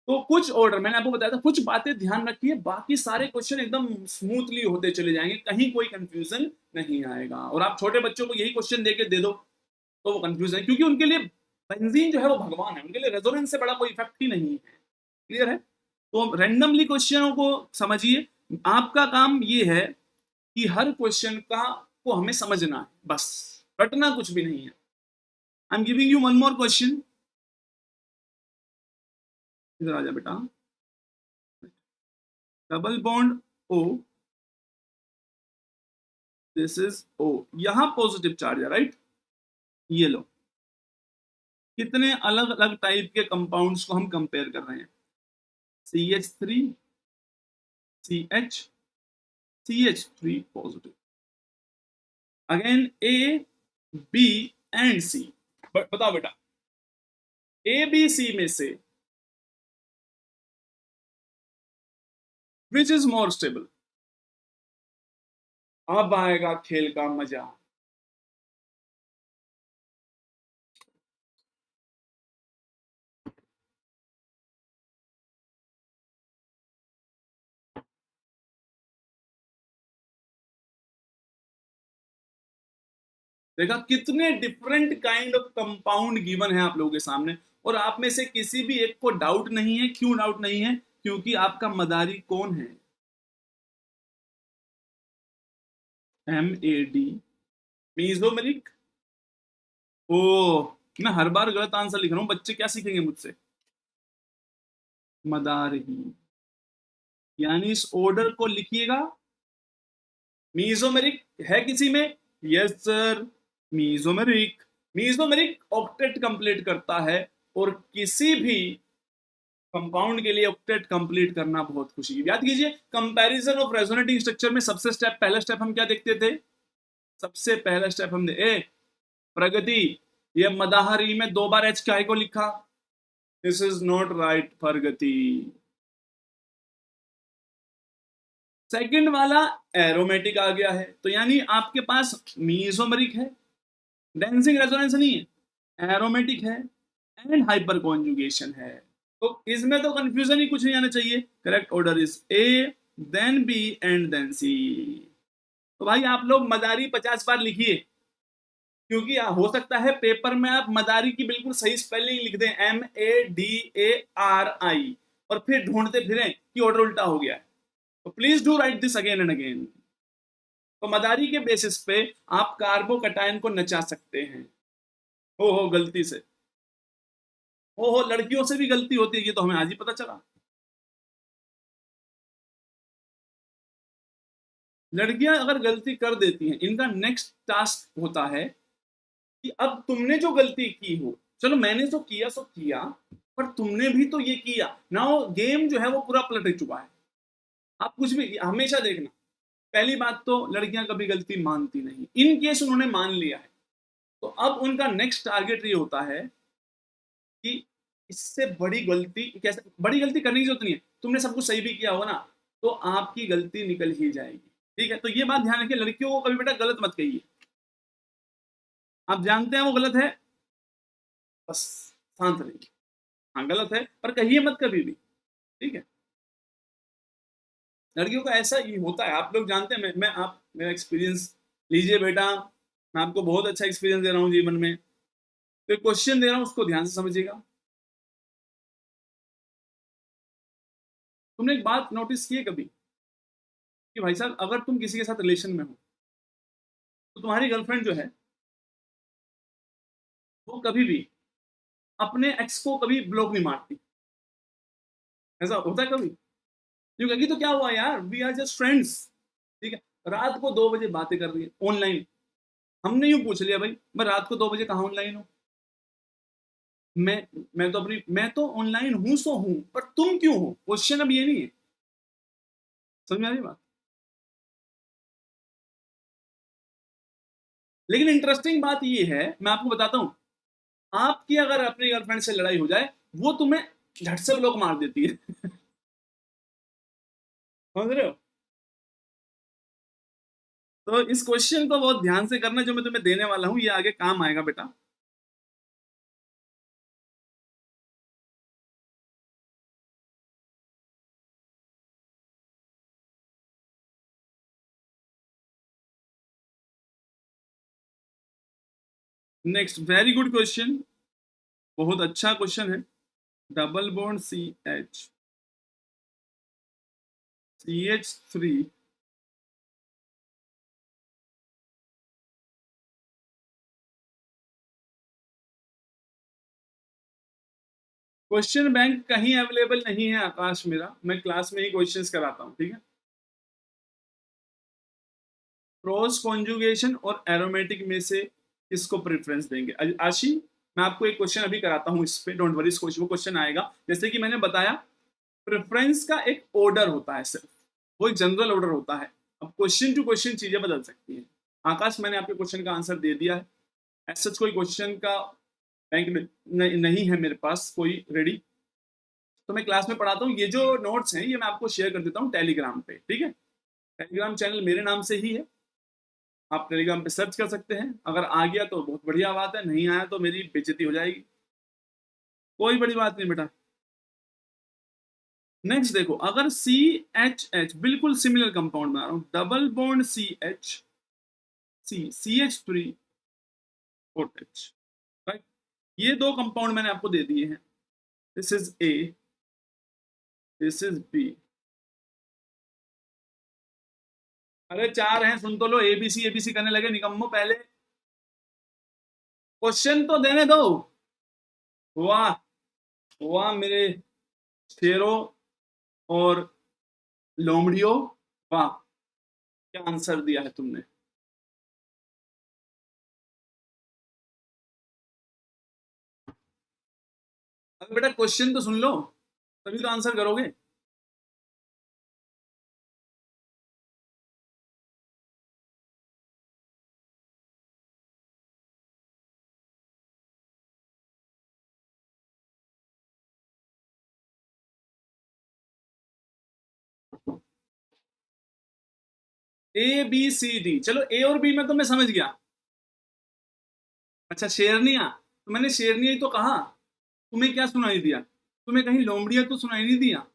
तो कुछ ऑर्डर मैंने आपको बताया था, कुछ बातें ध्यान रखिए, बाकी सारे क्वेश्चन एकदम स्मूथली होते चले जाएंगे, कहीं कोई कंफ्यूजन नहीं आएगा। और आप छोटे बच्चों को यही क्वेश्चन देके दे दो तो वो कंफ्यूजन, क्योंकि उनके लिए बेंजीन जो है वो भगवान है, उनके लिए रेजोनेंस से बड़ा कोई इफेक्ट ही नहीं है। क्लियर है? तो रैंडमली क्वेश्चनों को समझिए, आपका काम ये है कि हर क्वेश्चन का को हमें समझना है, बस रटना कुछ भी नहीं है। I am giving you one more question, इधर आ जा बेटा। Double bond O, this is O, यहां पॉजिटिव चार्ज है, राइट? ये लो, कितने अलग अलग टाइप के कंपाउंड्स को हम कंपेयर कर रहे हैं, CH3, CH, CH3 positive, again A, B and C। बताओ बेटा, A B C में से विच इज मोर स्टेबल? अब आएगा खेल का मजा। देखा कितने different kind of compound given है आप लोगों के सामने, और आप में से किसी भी एक को डाउट नहीं है। क्यों डाउट नहीं है? क्योंकि आपका मदारी कौन है? MAD, mesomeric. ओ, मैं हर बार गलत आंसर लिख रहा हूं, बच्चे क्या सीखेंगे मुझसे? मदारी, यानी इस ऑर्डर को लिखिएगा। मीजोमेरिक है किसी में? Yes sir, mesomeric. Mesomeric octet complete करता है, और किसी भी कंपाउंड के लिए ऑक्टेट कंप्लीट करना बहुत खुशी की। याद कीजिए, कंपैरिजन ऑफ रेजोनेटिंग स्ट्रक्चर में सबसे पहला स्टेप हम क्या देखते थे? सबसे पहला स्टेप हमने प्रगति, ये मदाहरी में 2 बार एच काय को लिखा, this is not right Pragati. Second वाला एरोमेटिक आ गया है, तो यानी आपके पास मीजोमरिक है, डेंसिंग रेजोनेंस नहीं है, एरोमेटिक है एंड हाइपर कॉन्जुगेशन है। तो इसमें तो कंफ्यूजन ही कुछ नहीं आना चाहिए। Correct order is A, then B and then C। तो भाई आप लोग मदारी 50 बार लिखिए, क्योंकि हो सकता है पेपर में आप मदारी की बिल्कुल सही स्पेलिंग लिख दें, MADARI, और फिर ढूंढते फिरें कि ऑर्डर उल्टा हो गया है। तो please do right this again and again. तो मदारी के बेसिस पे आप कार्बोकटायन को नचा सकते हैं। हो गलती से, हो लड़कियों से भी गलती होती है, ये तो हमें आज ही पता चला। लड़कियां अगर गलती कर देती हैं, इनका नेक्स्ट टास्क होता है कि अब तुमने जो गलती की हो, चलो मैंने तो किया सो किया, पर तुमने भी तो ये किया ना, वो गेम जो है वो पूरा पलट चुका है। आप कुछ भी हमेशा देखना, पहली बात तो लड़कियां कभी गलती मानती नहीं, इन केस उन्होंने मान लिया है, तो अब उनका नेक्स्ट टारगेट ये होता है कि इससे बड़ी गलती कैसे, बड़ी गलती करने की जरूरत नहीं है, तुमने सब कुछ सही भी किया हो ना, तो आपकी गलती निकल ही जाएगी। ठीक है? तो ये बात ध्यान रखिए, लड़कियों को कभी बेटा गलत मत कहिए, आप जानते हैं वो गलत है, बस शांत रहिए। हाँ गलत है, पर कहिए मत कभी भी। ठीक है? लड़कियों का ऐसा ही होता है, आप लोग जानते हैं। मैं आप मेरा एक्सपीरियंस लीजिए बेटा, मैं आपको बहुत अच्छा एक्सपीरियंस दे रहा हूँ जीवन में। तो क्वेश्चन दे रहा हूँ, उसको ध्यान से समझिएगा। तुमने एक बात नोटिस की है कभी कि भाई साहब, अगर तुम किसी के साथ रिलेशन में हो, तो तुम्हारी गर्लफ्रेंड जो है वो कभी भी अपने एक्स को कभी ब्लॉक नहीं मारती? ऐसा होता है कभी? क्यों कहेगी तो क्या हुआ यार, वी आर जस्ट फ्रेंड्स। ठीक है? रात को 2 बजे बातें कर रही है ऑनलाइन, हमने यूं पूछ लिया भाई मैं रात को 2 बजे कहाँ ऑनलाइन हूँ, मैं मैं तो ऑनलाइन हूं सो हूं, पर तुम क्यों हो? क्वेश्चन अब ये नहीं है। समझ में आ रही बात? लेकिन इंटरेस्टिंग बात ये है, मैं आपको बताता हूं, आपकी अगर अपनी गर्लफ्रेंड से लड़ाई हो जाए, वो तुम्हें झट से ब्लॉक मार देती है। समझ रहे हो? तो इस क्वेश्चन को बहुत ध्यान से करना, जो मैं तुम्हें देने वाला हूं, ये आगे काम आएगा बेटा। नेक्स्ट, वेरी गुड क्वेश्चन, बहुत अच्छा क्वेश्चन है। Double bond CH3। Question bank कहीं अवेलेबल नहीं है आकाश मेरा, मैं क्लास में ही क्वेश्चंस कराता हूँ, ठीक है? क्रॉस कॉन्जुगेशन और एरोमेटिक में से किसको प्रेफरेंस देंगे? आशी, मैं आपको एक क्वेश्चन अभी कराता हूँ इस पे, डोंट वरी, वो क्वेश्चन आएगा। जैसे कि मैंने बताया, प्रेफरेंस का एक ऑर्डर होता है, सिर्फ वो एक जनरल ऑर्डर होता है। अब क्वेश्चन टू क्वेश्चन चीजें बदल सकती हैं। आकाश, मैंने आपके क्वेश्चन का आंसर दे दिया है। ऐसा कोई क्वेश्चन का बैंक नहीं है मेरे पास कोई रेडी, तो मैं क्लास में पढ़ाता हूँ। ये जो नोट्स हैं, ये मैं आपको शेयर कर देता हूँ टेलीग्राम पे, ठीक है? टेलीग्राम चैनल मेरे नाम से ही है, आप टेलीग्राम पे सर्च कर सकते हैं। अगर आ गया तो बहुत बढ़िया बात है, नहीं आया तो मेरी बेइज्जती हो जाएगी। कोई बड़ी बात नहीं बेटा। नेक्स्ट देखो, अगर CH बिल्कुल सिमिलर कंपाउंड बना रहा हूं, डबल बॉन्ड CH3 राइट? ये दो कंपाउंड मैंने आपको दे दिए हैं। This is A, this is B। अरे चार हैं, सुन तो लो। ABC ABC करने लगे निकम्मो, पहले क्वेश्चन तो देने दो। वाह वाह मेरे शेरों और लोमड़ियों, वाह, क्या आंसर दिया है तुमने। अब बेटा क्वेश्चन तो सुन लो, तभी तो आंसर करोगे। ABCD, चलो A और B में तो मैं समझ गया। अच्छा शेरनिया, तो मैंने शेरनिया ही तो कहा। तुम्हें क्या सुनाई दिया? तुम्हें कहीं लोमड़िया तो सुनाई नहीं दिया?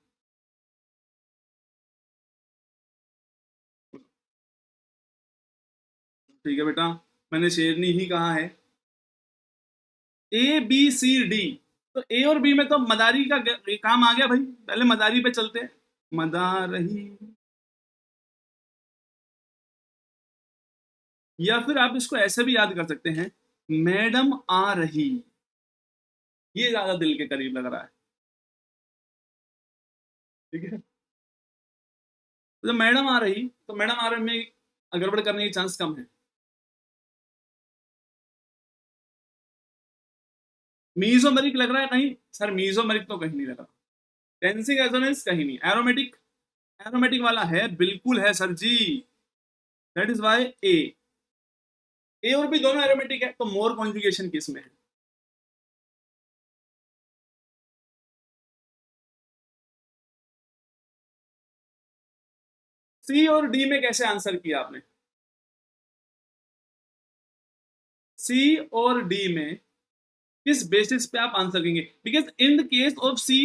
ठीक है बेटा, मैंने शेरनी ही कहा है। ABCD, तो A और B में तो मदारी का काम आ गया भाई, पहले मदारी पे चलते हैं। मदारही, या फिर आप इसको ऐसे भी याद कर सकते हैं, मैडम आ रही। ये ज्यादा दिल के करीब लग रहा है, ठीक है? तो जब मैडम आ रही, तो मैडम आ रही में गड़बड़ करने की चांस कम है। मीजोमेरिक लग रहा है कहीं? सर मीजोमेरिक तो कहीं नहीं लग रहा। टेंसिंग रेजोनेंस कहीं नहीं। एरोमेटिक, एरोमेटिक वाला है, बिल्कुल है sir ji. That is Y A और बी दोनों एरोमेटिक है, तो मोर कॉन्जुगेशन किस में है? सी और डी में कैसे आंसर किया आपने? सी और डी में किस बेसिस पे आप आंसर करेंगे? Because in the case of C,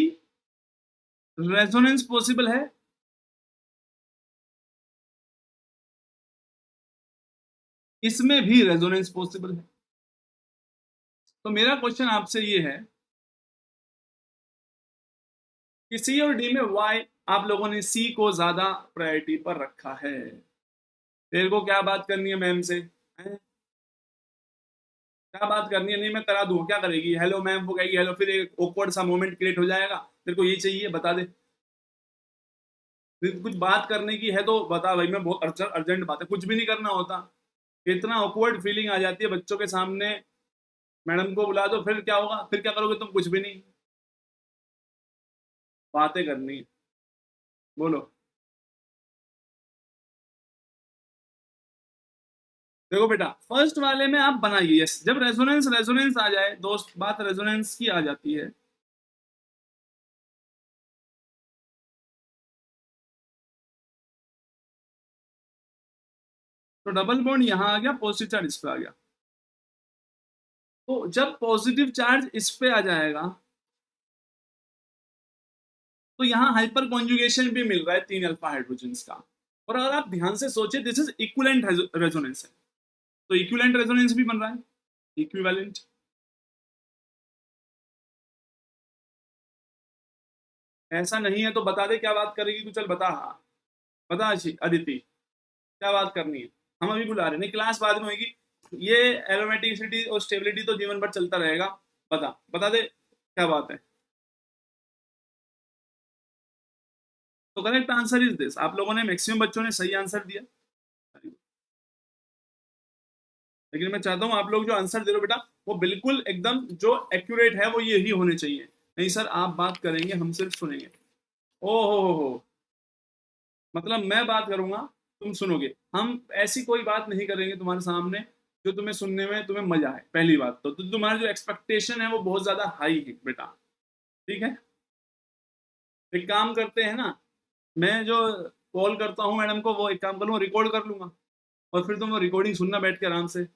resonance possible है, इसमें भी रेजोनेंस पॉसिबल है। तो मेरा क्वेश्चन आपसे ये है कि सी और डी में वाई आप लोगों ने सी को ज्यादा प्रायोरिटी पर रखा है। तेरे को क्या बात करनी है मैम से, हैं? क्या बात करनी है? नहीं मैं करा दूं, क्या करेगी? हेलो मैम, वो कहेगी हेलो, फिर एक ऑकवर्ड सा मोमेंट क्रिएट हो जाएगा। तेरे को ये चाहिए, बता दे। फिर कुछ बात करने की है तो बता भाई, मैं बहुत अर्जेंट बात है, कुछ भी नहीं करना होता। इतना ऑकवर्ड फीलिंग आ जाती है बच्चों के सामने, मैडम को बुला दो, फिर क्या होगा, फिर क्या करोगे तुम? कुछ भी नहीं, बातें करनी है। बोलो। देखो बेटा, फर्स्ट वाले में आप बनाइए, यस, जब रेजोनेंस रेजोनेंस आ जाए दोस्त, बात रेजोनेंस की आ जाती है, तो डबल बॉन्ड यहां आ गया, पॉजिटिव चार्ज इस पे आ गया। तो जब पॉजिटिव चार्ज इस पे आ जाएगा, तो यहाँ हाइपर कॉन्जुगेशन भी मिल रहा है 3 अल्फा हाइड्रोजन का। और अगर आप ध्यान से सोचे, दिस इज इक्विवेलेंट रेजोनेंस है, तो इक्विवेलेंट रेजोनेंस भी बन रहा है, इक्विवेलेंट। ऐसा नहीं है तो बता दे क्या बात करेगी तू, चल बता। हाँ बता अदिति, क्या बात करनी है? हम अभी बुला रहे, नहीं क्लास बाद में होगी। ये एरोमेटिसिटी और स्टेबिलिटी तो जीवन भर चलता रहेगा। बता बता दे क्या बात है। तो करेक्ट आंसर इज दिस। आप लोगों ने, मैक्सिमम बच्चों ने सही आंसर दिया, लेकिन मैं चाहता हूं आप लोग जो आंसर दे रहे हो बेटा, वो बिल्कुल एकदम जो एक्यूरेट है वो यही होने चाहिए। नहीं सर आप बात करेंगे, हम सिर्फ सुनेंगे। ओ हो, मतलब मैं बात करूंगा, तुम सुनोगे। हम ऐसी कोई बात नहीं करेंगे तुम्हारे सामने जो तुम्हें सुनने में तुम्हें मजा आए। पहली बात तो तुम्हारा जो एक्सपेक्टेशन है वो बहुत ज्यादा हाई है बेटा, ठीक है? एक काम करते हैं ना, मैं जो कॉल करता हूँ मैडम को, वो एक काम करूंगा, रिकॉर्ड कर लूंगा, और फिर तुम रिकॉर्डिंग सुनना बैठ के आराम से।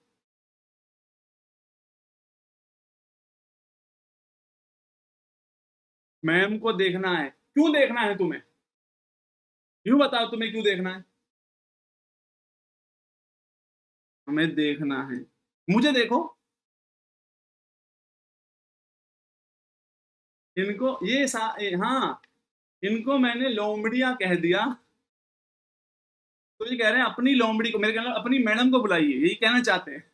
मैम को देखना है? क्यों देखना है तुम्हें? क्यों बताओ तुम्हें क्यों देखना है? हमें देखना है, मुझे देखो। इनको हाँ, इनको मैंने लोमड़ियां कह दिया, तो ये कह रहे हैं अपनी लोमड़ी को, मेरे कहना अपनी मैडम को बुलाइए, यही कहना चाहते हैं।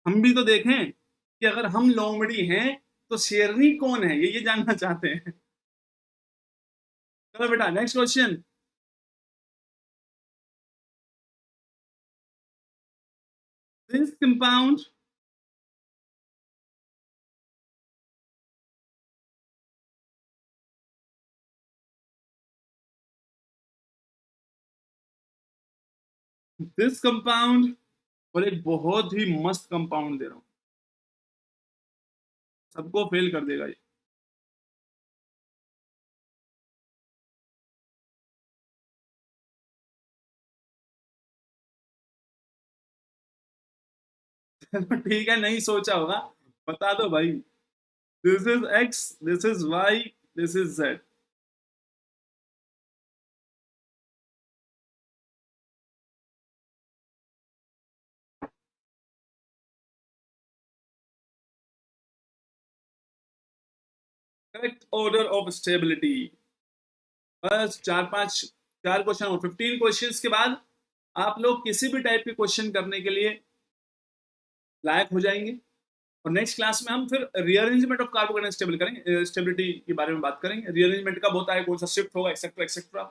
हम भी तो देखें कि अगर हम लोमड़ी हैं तो शेरनी कौन है, ये जानना चाहते हैं। चलो बेटा next question. This compound, this compound, और एक बहुत ही मस्त कंपाउंड दे रहा हूं, सबको फेल कर देगा ये। चलो ठीक है, नहीं सोचा होगा, बता दो भाई। This is X, this is Y, this is Z. Correct order of stability. बस चार क्वेश्चन, 15 क्वेश्चन के बाद आप लोग किसी भी टाइप के क्वेश्चन करने के लिए लायक हो जाएंगे। और नेक्स्ट क्लास में हम फिर रीअरेंजमेंट ऑफ कार्बोकेटाइन स्टेबल करेंगे, स्टेबिलिटी के बारे में बात करेंगे, रीअरेंजमेंट कब होता है, कौन सा शिफ्ट होगा, एक्सेट्रा एक्सेट्रा।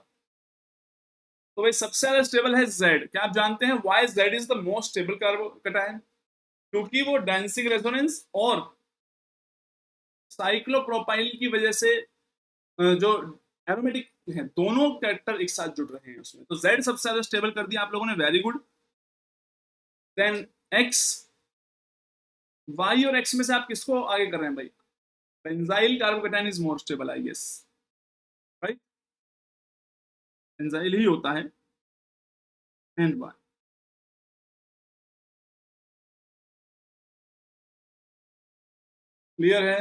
तो भाई सबसे ज्यादा स्टेबल है जेड। क्या आप जानते हैं why Z is the most stable carbocation? क्योंकि वो डांसिंग रेजोनेंस और साइक्लोप्रोपाइल की वजह से जो एरोमेटिक है, दोनों कैरेक्टर एक साथ जुड़ रहे हैं उसमें, तो जेड सबसे ज्यादा स्टेबल कर दिया आप लोगों ने, very good. Then X, Y और एक्स में से आप किसको आगे कर रहे हैं भाई? Benzyl carbocation is more stable I guess, right? Benzyl ही होता है। एंड वाई, क्लियर है?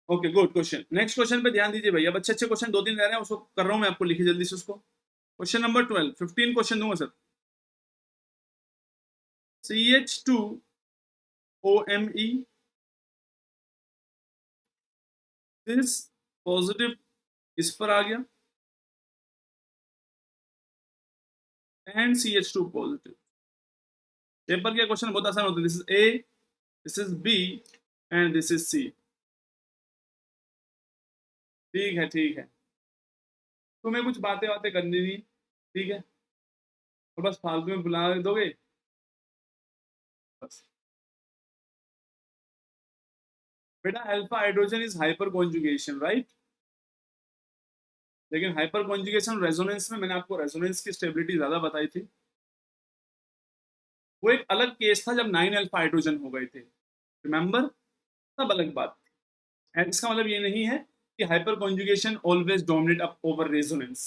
Okay good question. Next question पे ध्यान दीजिए भाई, अब अच्छे अच्छे क्वेश्चन दो तीन रह रहे हैं, उसको कर रहा हूं मैं, आपको लिखिए जल्दी से उसको। क्वेश्चन नंबर 12, 15 क्वेश्चन दूंगा सर। CH2OMe, दिस पॉजिटिव इस पर आ गया, एंड CH2 पॉजिटिव। पेपर के क्वेश्चन बहुत आसान होते हैं, this is A, this is B, and this is C. ठीक है ठीक है, तुम्हें कुछ बातें बातें करनी नहीं, ठीक है? और बस फालतू में बुला दोगे बस। बेटा alpha hydrogen is hyper conjugation, right? लेकिन हाइपर कॉन्जुगेशन रेजोनेंस में मैंने आपको रेजोनेंस की स्टेबिलिटी ज्यादा बताई थी। वो एक अलग केस था जब 9 अल्फा हाइड्रोजन हो गए थे, रिमेंबर? तब अलग बात थी। एंड इसका मतलब ये नहीं है कि hyperconjugation always dominate up over resonance.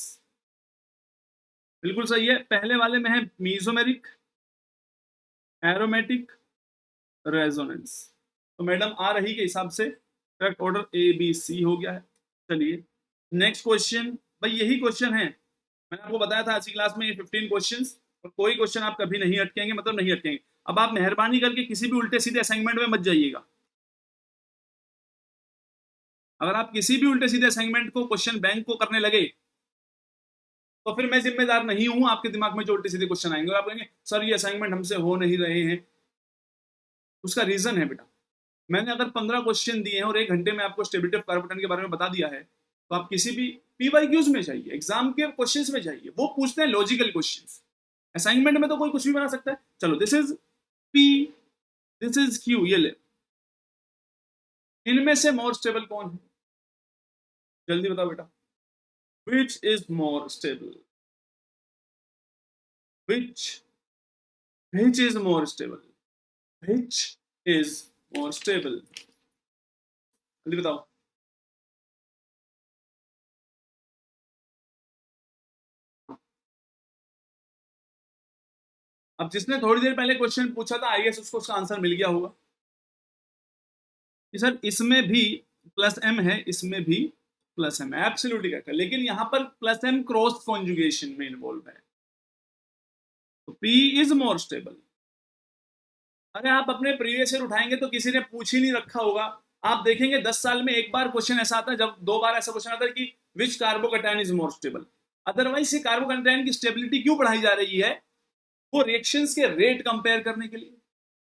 बिल्कुल सही है। पहले वाले में है मीजोमेरिक, एरोमेटिक, रेजोनेंस। तो मैडम आ रही के हिसाब से correct order A B C हो गया है। चलिए नेक्स्ट क्वेश्चन। भाई यही क्वेश्चन है, मैंने आपको बताया था आज की क्लास में ये 15 क्वेश्चंस, और कोई क्वेश्चन आप कभी नहीं अटकेंगे, मतलब नहीं अटकेंगे। अब आप मेहरबानी करके किसी भी उल्टे सीधे असाइनमेंट में मत जाइएगा। अगर आप किसी भी उल्टे सीधे असाइनमेंट को क्वेश्चन बैंक को करने लगे तो फिर मैं जिम्मेदार नहीं हूं आपके दिमाग में जो उल्टे सीधे क्वेश्चन आएंगे और आप कहेंगे सर ये असाइनमेंट हमसे हो नहीं रहे हैं। उसका रीजन है बेटा, मैंने अगर 15 क्वेश्चन दिए हैं और 1 घंटे में आपको स्टेबिलिटी ऑफ कार्बोनेट के बारे में बता दिया है, तो आप किसी भी पीवाईक्यूज में जाइए, एग्जाम के क्वेश्चंस में जाइए, वो पूछते हैं लॉजिकल क्वेश्चंस। असाइनमेंट में तो कोई कुछ भी बना सकता है। चलो this is P, this is Q, ये ले, इनमें से मोर स्टेबल कौन है? जल्दी बताओ बेटा, विच is more stable? Which which is more stable? Which is more stable? जल्दी बताओ। अब जिसने थोड़ी देर पहले क्वेश्चन पूछा था आई गेस उसको उसका आंसर मिल गया होगा कि सर इसमें भी प्लस एम है, इसमें भी प्लस एम है, एब्सोल्युटली करेक्ट है, लेकिन यहां पर प्लस एम क्रॉस कॉन्जुगेशन में इन्वॉल्व है, तो पी इज मोर स्टेबल। अरे आप अपने प्रीवियस ईयर उठाएंगे तो किसी ने पूछ ही नहीं रखा होगा। आप देखेंगे 10 साल में एक बार क्वेश्चन ऐसा आता है, जब 2 बार ऐसा क्वेश्चन आता है कि which carbocation is more stable. Otherwise ये कार्बोकैटायन की स्टेबिलिटी क्यों बढ़ाई जा रही है? वो रिएक्शंस के रेट कंपेयर करने के लिए,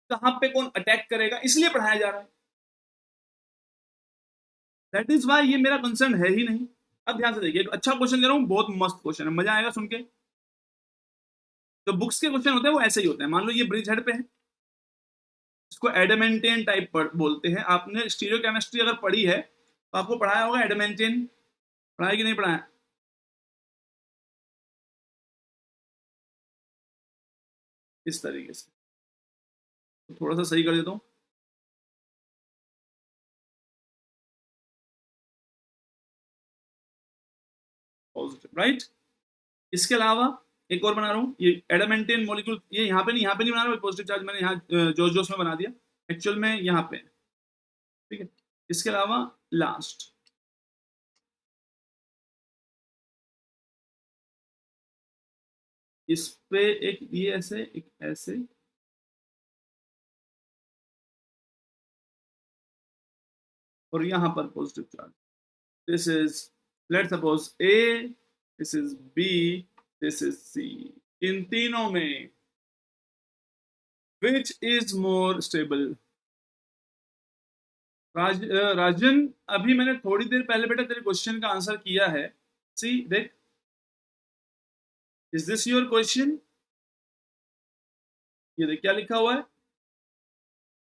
कहां पे कौन अटैक करेगा, इसलिए पढ़ाया जा रहा है। दैट इज वाई ये मेरा कंसर्न है ही नहीं। अब ध्यान से देखिए, एक अच्छा क्वेश्चन दे रहा हूं, बहुत मस्त क्वेश्चन है, मजा आएगा सुन के। तो बुक्स के क्वेश्चन होते हैं वो ऐसे ही होते हैं। मान लो ये ब्रिज हेड पे है, इसको एडमेंटेन टाइप बोलते हैं। आपने स्टीरियो केमिस्ट्री अगर पढ़ी है तो आपको पढ़ाया होगा एडमेंटेन, पढ़ाया कि नहीं पढ़ाया? इस तरीके से तो थोड़ा सा सही कर देता हूँ। Positive, right? इसके अलावा एक और बना रहा हूँ, ये एडामेंटेन मॉलिक्यूल, ये यहाँ पे नहीं बना रहा हूँ, पॉजिटिव चार्ज मैंने यहाँ जोश जोश में बना दिया, एक्चुअल में यहाँ पे, ठीक है? इसके अलावा लास्ट इस पे एक ये ऐसे, एक ऐसे, और यहाँ पर positive charge. This is, let's suppose A, this is B, this is C. इन तीनों में विच इज मोर स्टेबल? राजन, अभी मैंने थोड़ी देर पहले बेटा तेरे क्वेश्चन का आंसर किया है। सी देख, इज दिस योर क्वेश्चन? ये देख क्या लिखा हुआ है,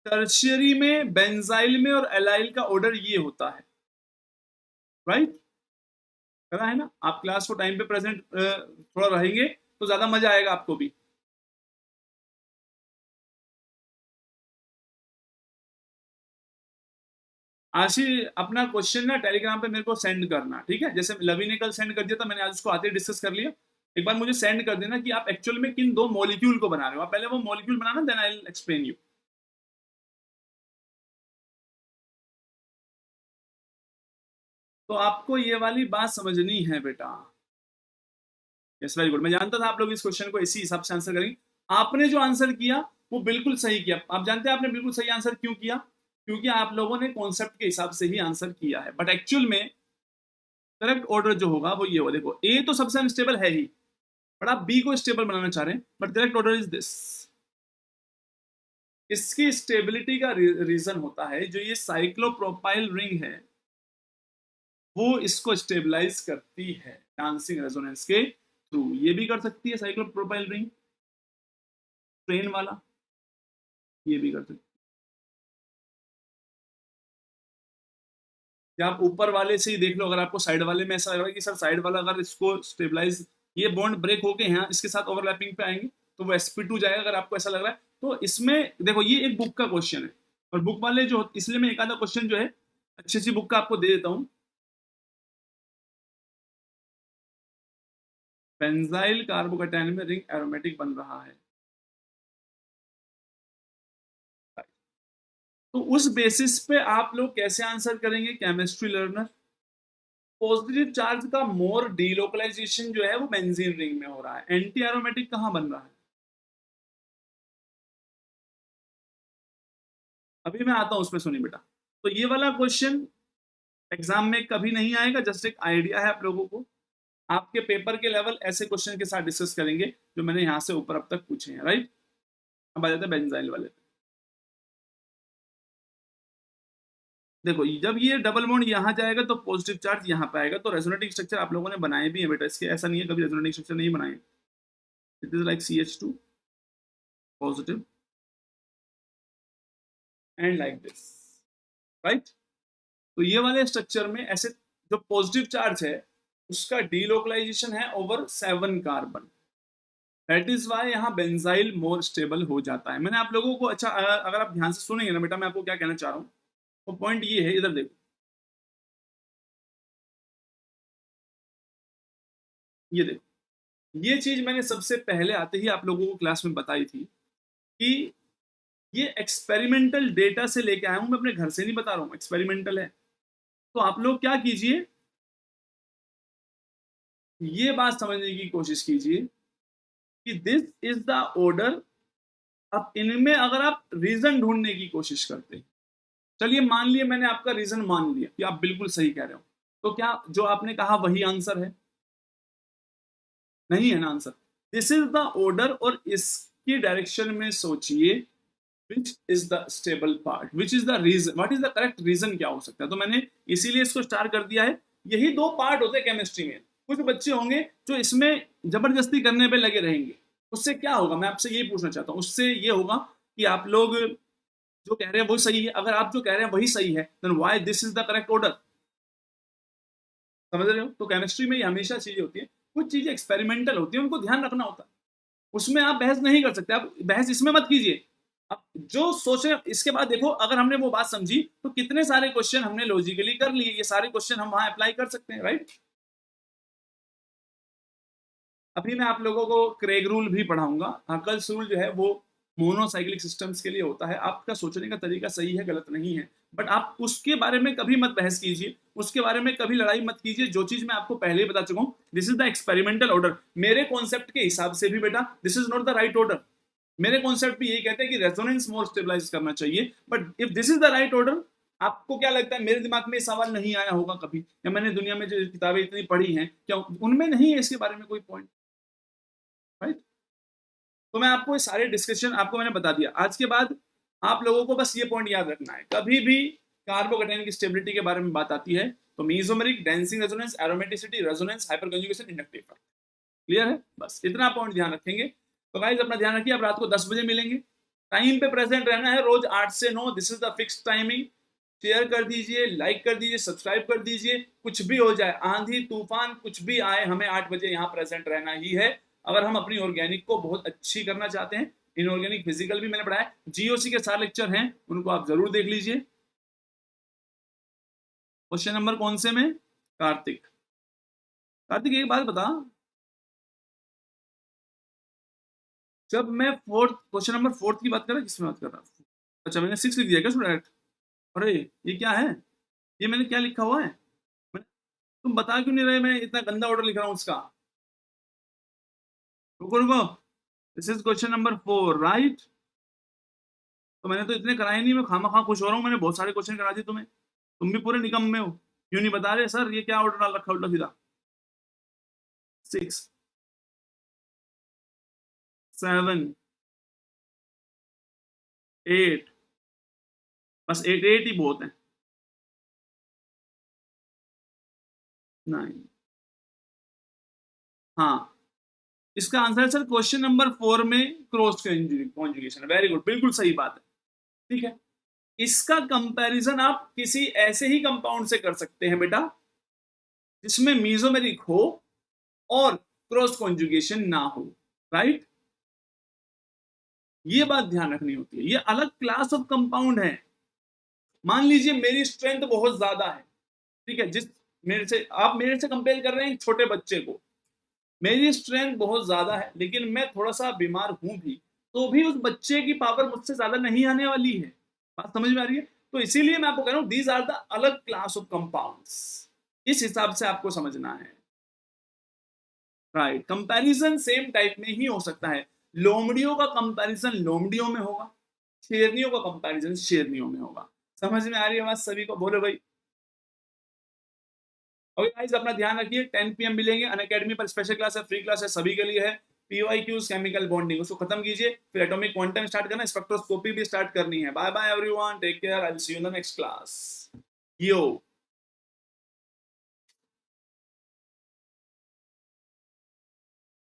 टर्शियरी में, बेंजाइल में और एलाइल का ऑर्डर ये होता है, राइट? करा है ना? आप क्लास को टाइम पे प्रेजेंट थोड़ा रहेंगे तो ज्यादा मजा आएगा आपको भी। आशी अपना क्वेश्चन ना टेलीग्राम पे मेरे को सेंड करना, ठीक है? जैसे लवी ने कल सेंड कर दिया था, मैंने आज उसको आते डिस्कस कर लिया। एक बार मुझे सेंड कर देना कि आप एक्चुअल में किन 2 मॉलिक्यूल को बना रहे हो। आप पहले वो मॉलिक्यूल बनाना, then I will explain you. तो आपको ये वाली बात समझनी है बेटा। Yes, very good. मैं जानता था आप लोग इस क्वेश्चन को इसी हिसाब से आंसर करेंगे। आपने जो आंसर किया वो बिल्कुल सही किया। आप जानते हैं आपने बिल्कुल सही आंसर क्यों किया? क्योंकि आप लोगों ने कॉन्सेप्ट के हिसाब से ही आंसर किया है, बट एक्चुअल में करेक्ट ऑर्डर जो होगा वो ये होगा। देखो ए तो सबसे अनस्टेबल है ही, बट आप बी को स्टेबल बनाना चाह रहे हैं, but correct order is this. इसकी स्टेबिलिटी का रीजन होता है जो ये साइक्लोप्रोपाइल रिंग है वो इसको स्टेबलाइज करती है डांसिंग रेजोनेंस के थ्रू। ये भी कर सकती है साइक्लोप्रोपाइल रिंग, ट्रेन वाला, ये भी कर सकते हैं। या आप ऊपर वाले से ही देख लो, अगर आपको साइड वाले में ऐसा लग रहा है कि सर साइड वाला अगर इसको स्टेबलाइज, ये बॉन्ड ब्रेक होके यहाँ इसके साथ ओवरलैपिंग पे आएंगे तो वो sp2 जाएगा, अगर आपको ऐसा लग रहा है तो इसमें देखो ये एक बुक का क्वेश्चन है, और बुक वाले जो, इसलिए मैं एक आधा क्वेश्चन जो है अच्छी अच्छी बुक का आपको दे देता हूँ। बेंजाइल कार्बोकैटायन में रिंग एरोमेटिक बन रहा है, तो उस बेसिस पे आप लोग कैसे आंसर करेंगे केमिस्ट्री लर्नर? पॉजिटिव चार्ज का मोर डीलोकलाइजेशन जो है वो बेंजीन रिंग में हो रहा है, एंटी एरोमेटिक कहां बन रहा है? अभी मैं आता हूं उसमें, सुनिए बेटा। तो ये वाला क्वेश्चन एग्जाम में कभी नहीं आएगा, जस्ट एक आइडिया है आप लोगों को। आपके पेपर के लेवल ऐसे क्वेश्चन के साथ डिस्कस करेंगे जो मैंने यहां से ऊपर अब तक पूछे हैं, राइट। अब आ जाते हैं बेंजाइल वाले पे। देखो जब ये डबल बॉन्ड यहाँ जाएगा तो पॉजिटिव चार्ज यहाँ पे आएगा, तो रेजोनेटिंग स्ट्रक्चर आप लोगों ने बनाए भी है बेटा, इसके ऐसा नहीं है कभी रेजोनेटिंग स्ट्रक्चर नहीं बनाए। It is like CH2 positive and like this, right. तो ये वाले स्ट्रक्चर में ऐसे जो पॉजिटिव चार्ज है उसका डीलोकलाइजेशन है ओवर 7 कार्बन, दैट इज वाई यहाँ बेंजाइल मोर स्टेबल हो जाता है। मैंने आप लोगों को, अच्छा अगर आप ध्यान से सुनेंगे ना बेटा, मैं आपको क्या कहना चाह रहा हूँ, वो पॉइंट ये है, इधर देखो, ये देखो, ये चीज मैंने सबसे पहले आते ही आप लोगों को क्लास में बताई थी कि ये एक्सपेरिमेंटल डेटा से लेके आया हूं, मैं अपने घर से नहीं बता रहा हूं, एक्सपेरिमेंटल है। तो आप लोग क्या कीजिए, ये बात समझने की कोशिश कीजिए कि दिस इज द ऑर्डर। अब इनमें अगर आप रीजन ढूंढने की कोशिश करते हैं, चलिए मान लिया मैंने आपका रीजन मान लिया कि आप बिल्कुल सही कह रहे हो, तो क्या जो आपने कहा वही आंसर है? नहीं है ना answer. This is the order, और इसकी डायरेक्शन में सोचिए which is the stable part, which is the reason, what is the correct reason, क्या हो सकता है। तो मैंने इसीलिए इसको स्टार कर दिया है। यही दो पार्ट होते हैं केमिस्ट्री में। कुछ बच्चे होंगे जो इसमें जबरदस्ती करने पे लगे रहेंगे, उससे क्या होगा, मैं आपसे यही पूछना चाहता हूँ, उससे ये होगा कि आप लोग जो कह रहे हैं वो सही है, अगर आप जो कह रहे हैं वही सही है, then why this is the correct order. समझ रहे हो? तो केमिस्ट्री में ये हमेशा चीजें होती है, कुछ चीजें एक्सपेरिमेंटल होती है, उनको ध्यान रखना होता है, उसमें आप बहस नहीं कर सकते, आप बहस इसमें मत कीजिए। अब जो सोचे, इसके बाद देखो अगर हमने वो बात समझी तो कितने सारे क्वेश्चन हमने लॉजिकली कर लिए, ये सारे क्वेश्चन हम वहां अप्लाई कर सकते हैं, राइट। अभी मैं आप लोगों को क्रेग रूल भी पढ़ाऊंगा। हकल्स रूल जो है वो मोनोसाइक्लिक सिस्टम्स के लिए होता है, आपका सोचने का तरीका सही है गलत नहीं है, बट आप उसके बारे में कभी मत बहस कीजिए, उसके बारे में कभी लड़ाई मत कीजिए। जो चीज मैं आपको पहले ही बता चुका हूँ, this is the experimental order, मेरे कॉन्सेप्ट के हिसाब से भी बेटा this is not the right order. मेरे कॉन्सेप्ट भी यही कहते हैं कि रेजोनेंस मोर स्टेबलाइज करना चाहिए, but if this is the right order, आपको क्या लगता है मेरे दिमाग में सवाल नहीं आया होगा कभी, या मैंने दुनिया में जो किताबें इतनी पढ़ी हैं क्या उनमें नहीं है इसके बारे में कोई पॉइंट, राइट। तो मैं आपको ये सारे डिस्कशन आपको मैंने बता दिया। आज के बाद आप लोगों को बस ये पॉइंट याद रखना है, कभी भी कार्बोकैटायन की स्टेबिलिटी के बारे में बात आती है तो mesomeric, dancing resonance, aromaticity, resonance, hyper conjugation, inductive effect, clear है? बस इतना पॉइंट ध्यान रखेंगे। तो गाइस अपना ध्यान रखिए, अब रात को 10 बजे मिलेंगे, टाइम पे प्रेजेंट रहना है, रोज 8 से 9, this is the fix timing. Share कर दीजिए, लाइक कर दीजिए, सब्सक्राइब कर दीजिए, कुछ भी हो जाए, आंधी तूफान कुछ भी आए, हमें 8 बजे यहाँ प्रेजेंट रहना ही है। अगर हम अपनी ऑर्गेनिक को बहुत अच्छी करना चाहते हैं, इनऑर्गेनिक फिजिकल भी मैंने पढ़ाया, जीओसी के 4 लेक्चर हैं, उनको आप जरूर देख लीजिए। क्वेश्चन नंबर कौन से में? कार्तिक, कार्तिक एक बात बता, जब मैं फोर्थ क्वेश्चन नंबर 4 की बात कर रहा, किसमें बात कर रहा? अच्छा मैंने 6 लिख दिया क्या स्टूडेंट? अरे ये क्या है, ये मैंने क्या लिखा हुआ है? तुम बता क्यों नहीं रहे मैं इतना गंदा ऑर्डर लिख रहा हूँ उसका? रुको रुको, this is question number 4, right. तो मैंने तो इतने कराए नहीं, मैं खामा खा खुश हो रहा हूँ, मैंने बहुत सारे क्वेश्चन करा दिए तुम्हें, तुम भी पूरे निकम्मे हो। क्यों नहीं बता रहे सर ये क्या ऑर्डर डाल रखा उल्टा सीधा? 6, 7, 8, बस 8 8 ही बहुत है। 9, हाँ इसका आंसर सर क्वेश्चन नंबर 4 में क्रॉस कॉन्जुगेशन। वेरी गुड, बिल्कुल सही बात है। ठीक है, इसका कंपैरिजन आप किसी ऐसे ही कंपाउंड से कर सकते हैं बेटा जिसमें मीजोमेरिक हो और क्रॉस कॉन्जुगेशन ना हो, राइट। ये बात ध्यान रखनी होती है, ये अलग क्लास ऑफ कंपाउंड है। मान लीजिए मेरी स्ट्रेंथ बहुत ज्यादा है, ठीक है, जिस आप मेरे से कंपेयर कर रहे हैं छोटे बच्चे को, मेरी स्ट्रेंथ बहुत ज्यादा है लेकिन मैं थोड़ा सा बीमार हूं भी, तो भी उस बच्चे की पावर मुझसे ज्यादा नहीं आने वाली है। बात समझ में आ रही है? तो इसीलिए मैं आपको कह रहा हूं दीज आर द अलग क्लास ऑफ कंपाउंड्स, इस हिसाब से आपको समझना है, राइट। कंपैरिजन सेम टाइप में ही हो सकता है, लोमड़ियों का कंपैरिजन लोमड़ियों में होगा, शेरनियों का कंपैरिजन शेरनियों में होगा। समझ में आ रही है बात सभी को? बोलो भाई। ओके गाइस, अपना ध्यान रखिए, 10 PM मिलेंगे अनअकैडमी पर, स्पेशल क्लास है, फ्री क्लास है, सभी के लिए है। PYQs केमिकल बॉन्डिंग उसको खत्म कीजिए, फिर एटॉमिक क्वांटम स्टार्ट करना, स्पेक्ट्रोस्कोपी भी स्टार्ट करनी है। Bye bye everyone, take care, I will see you in the next class. Yo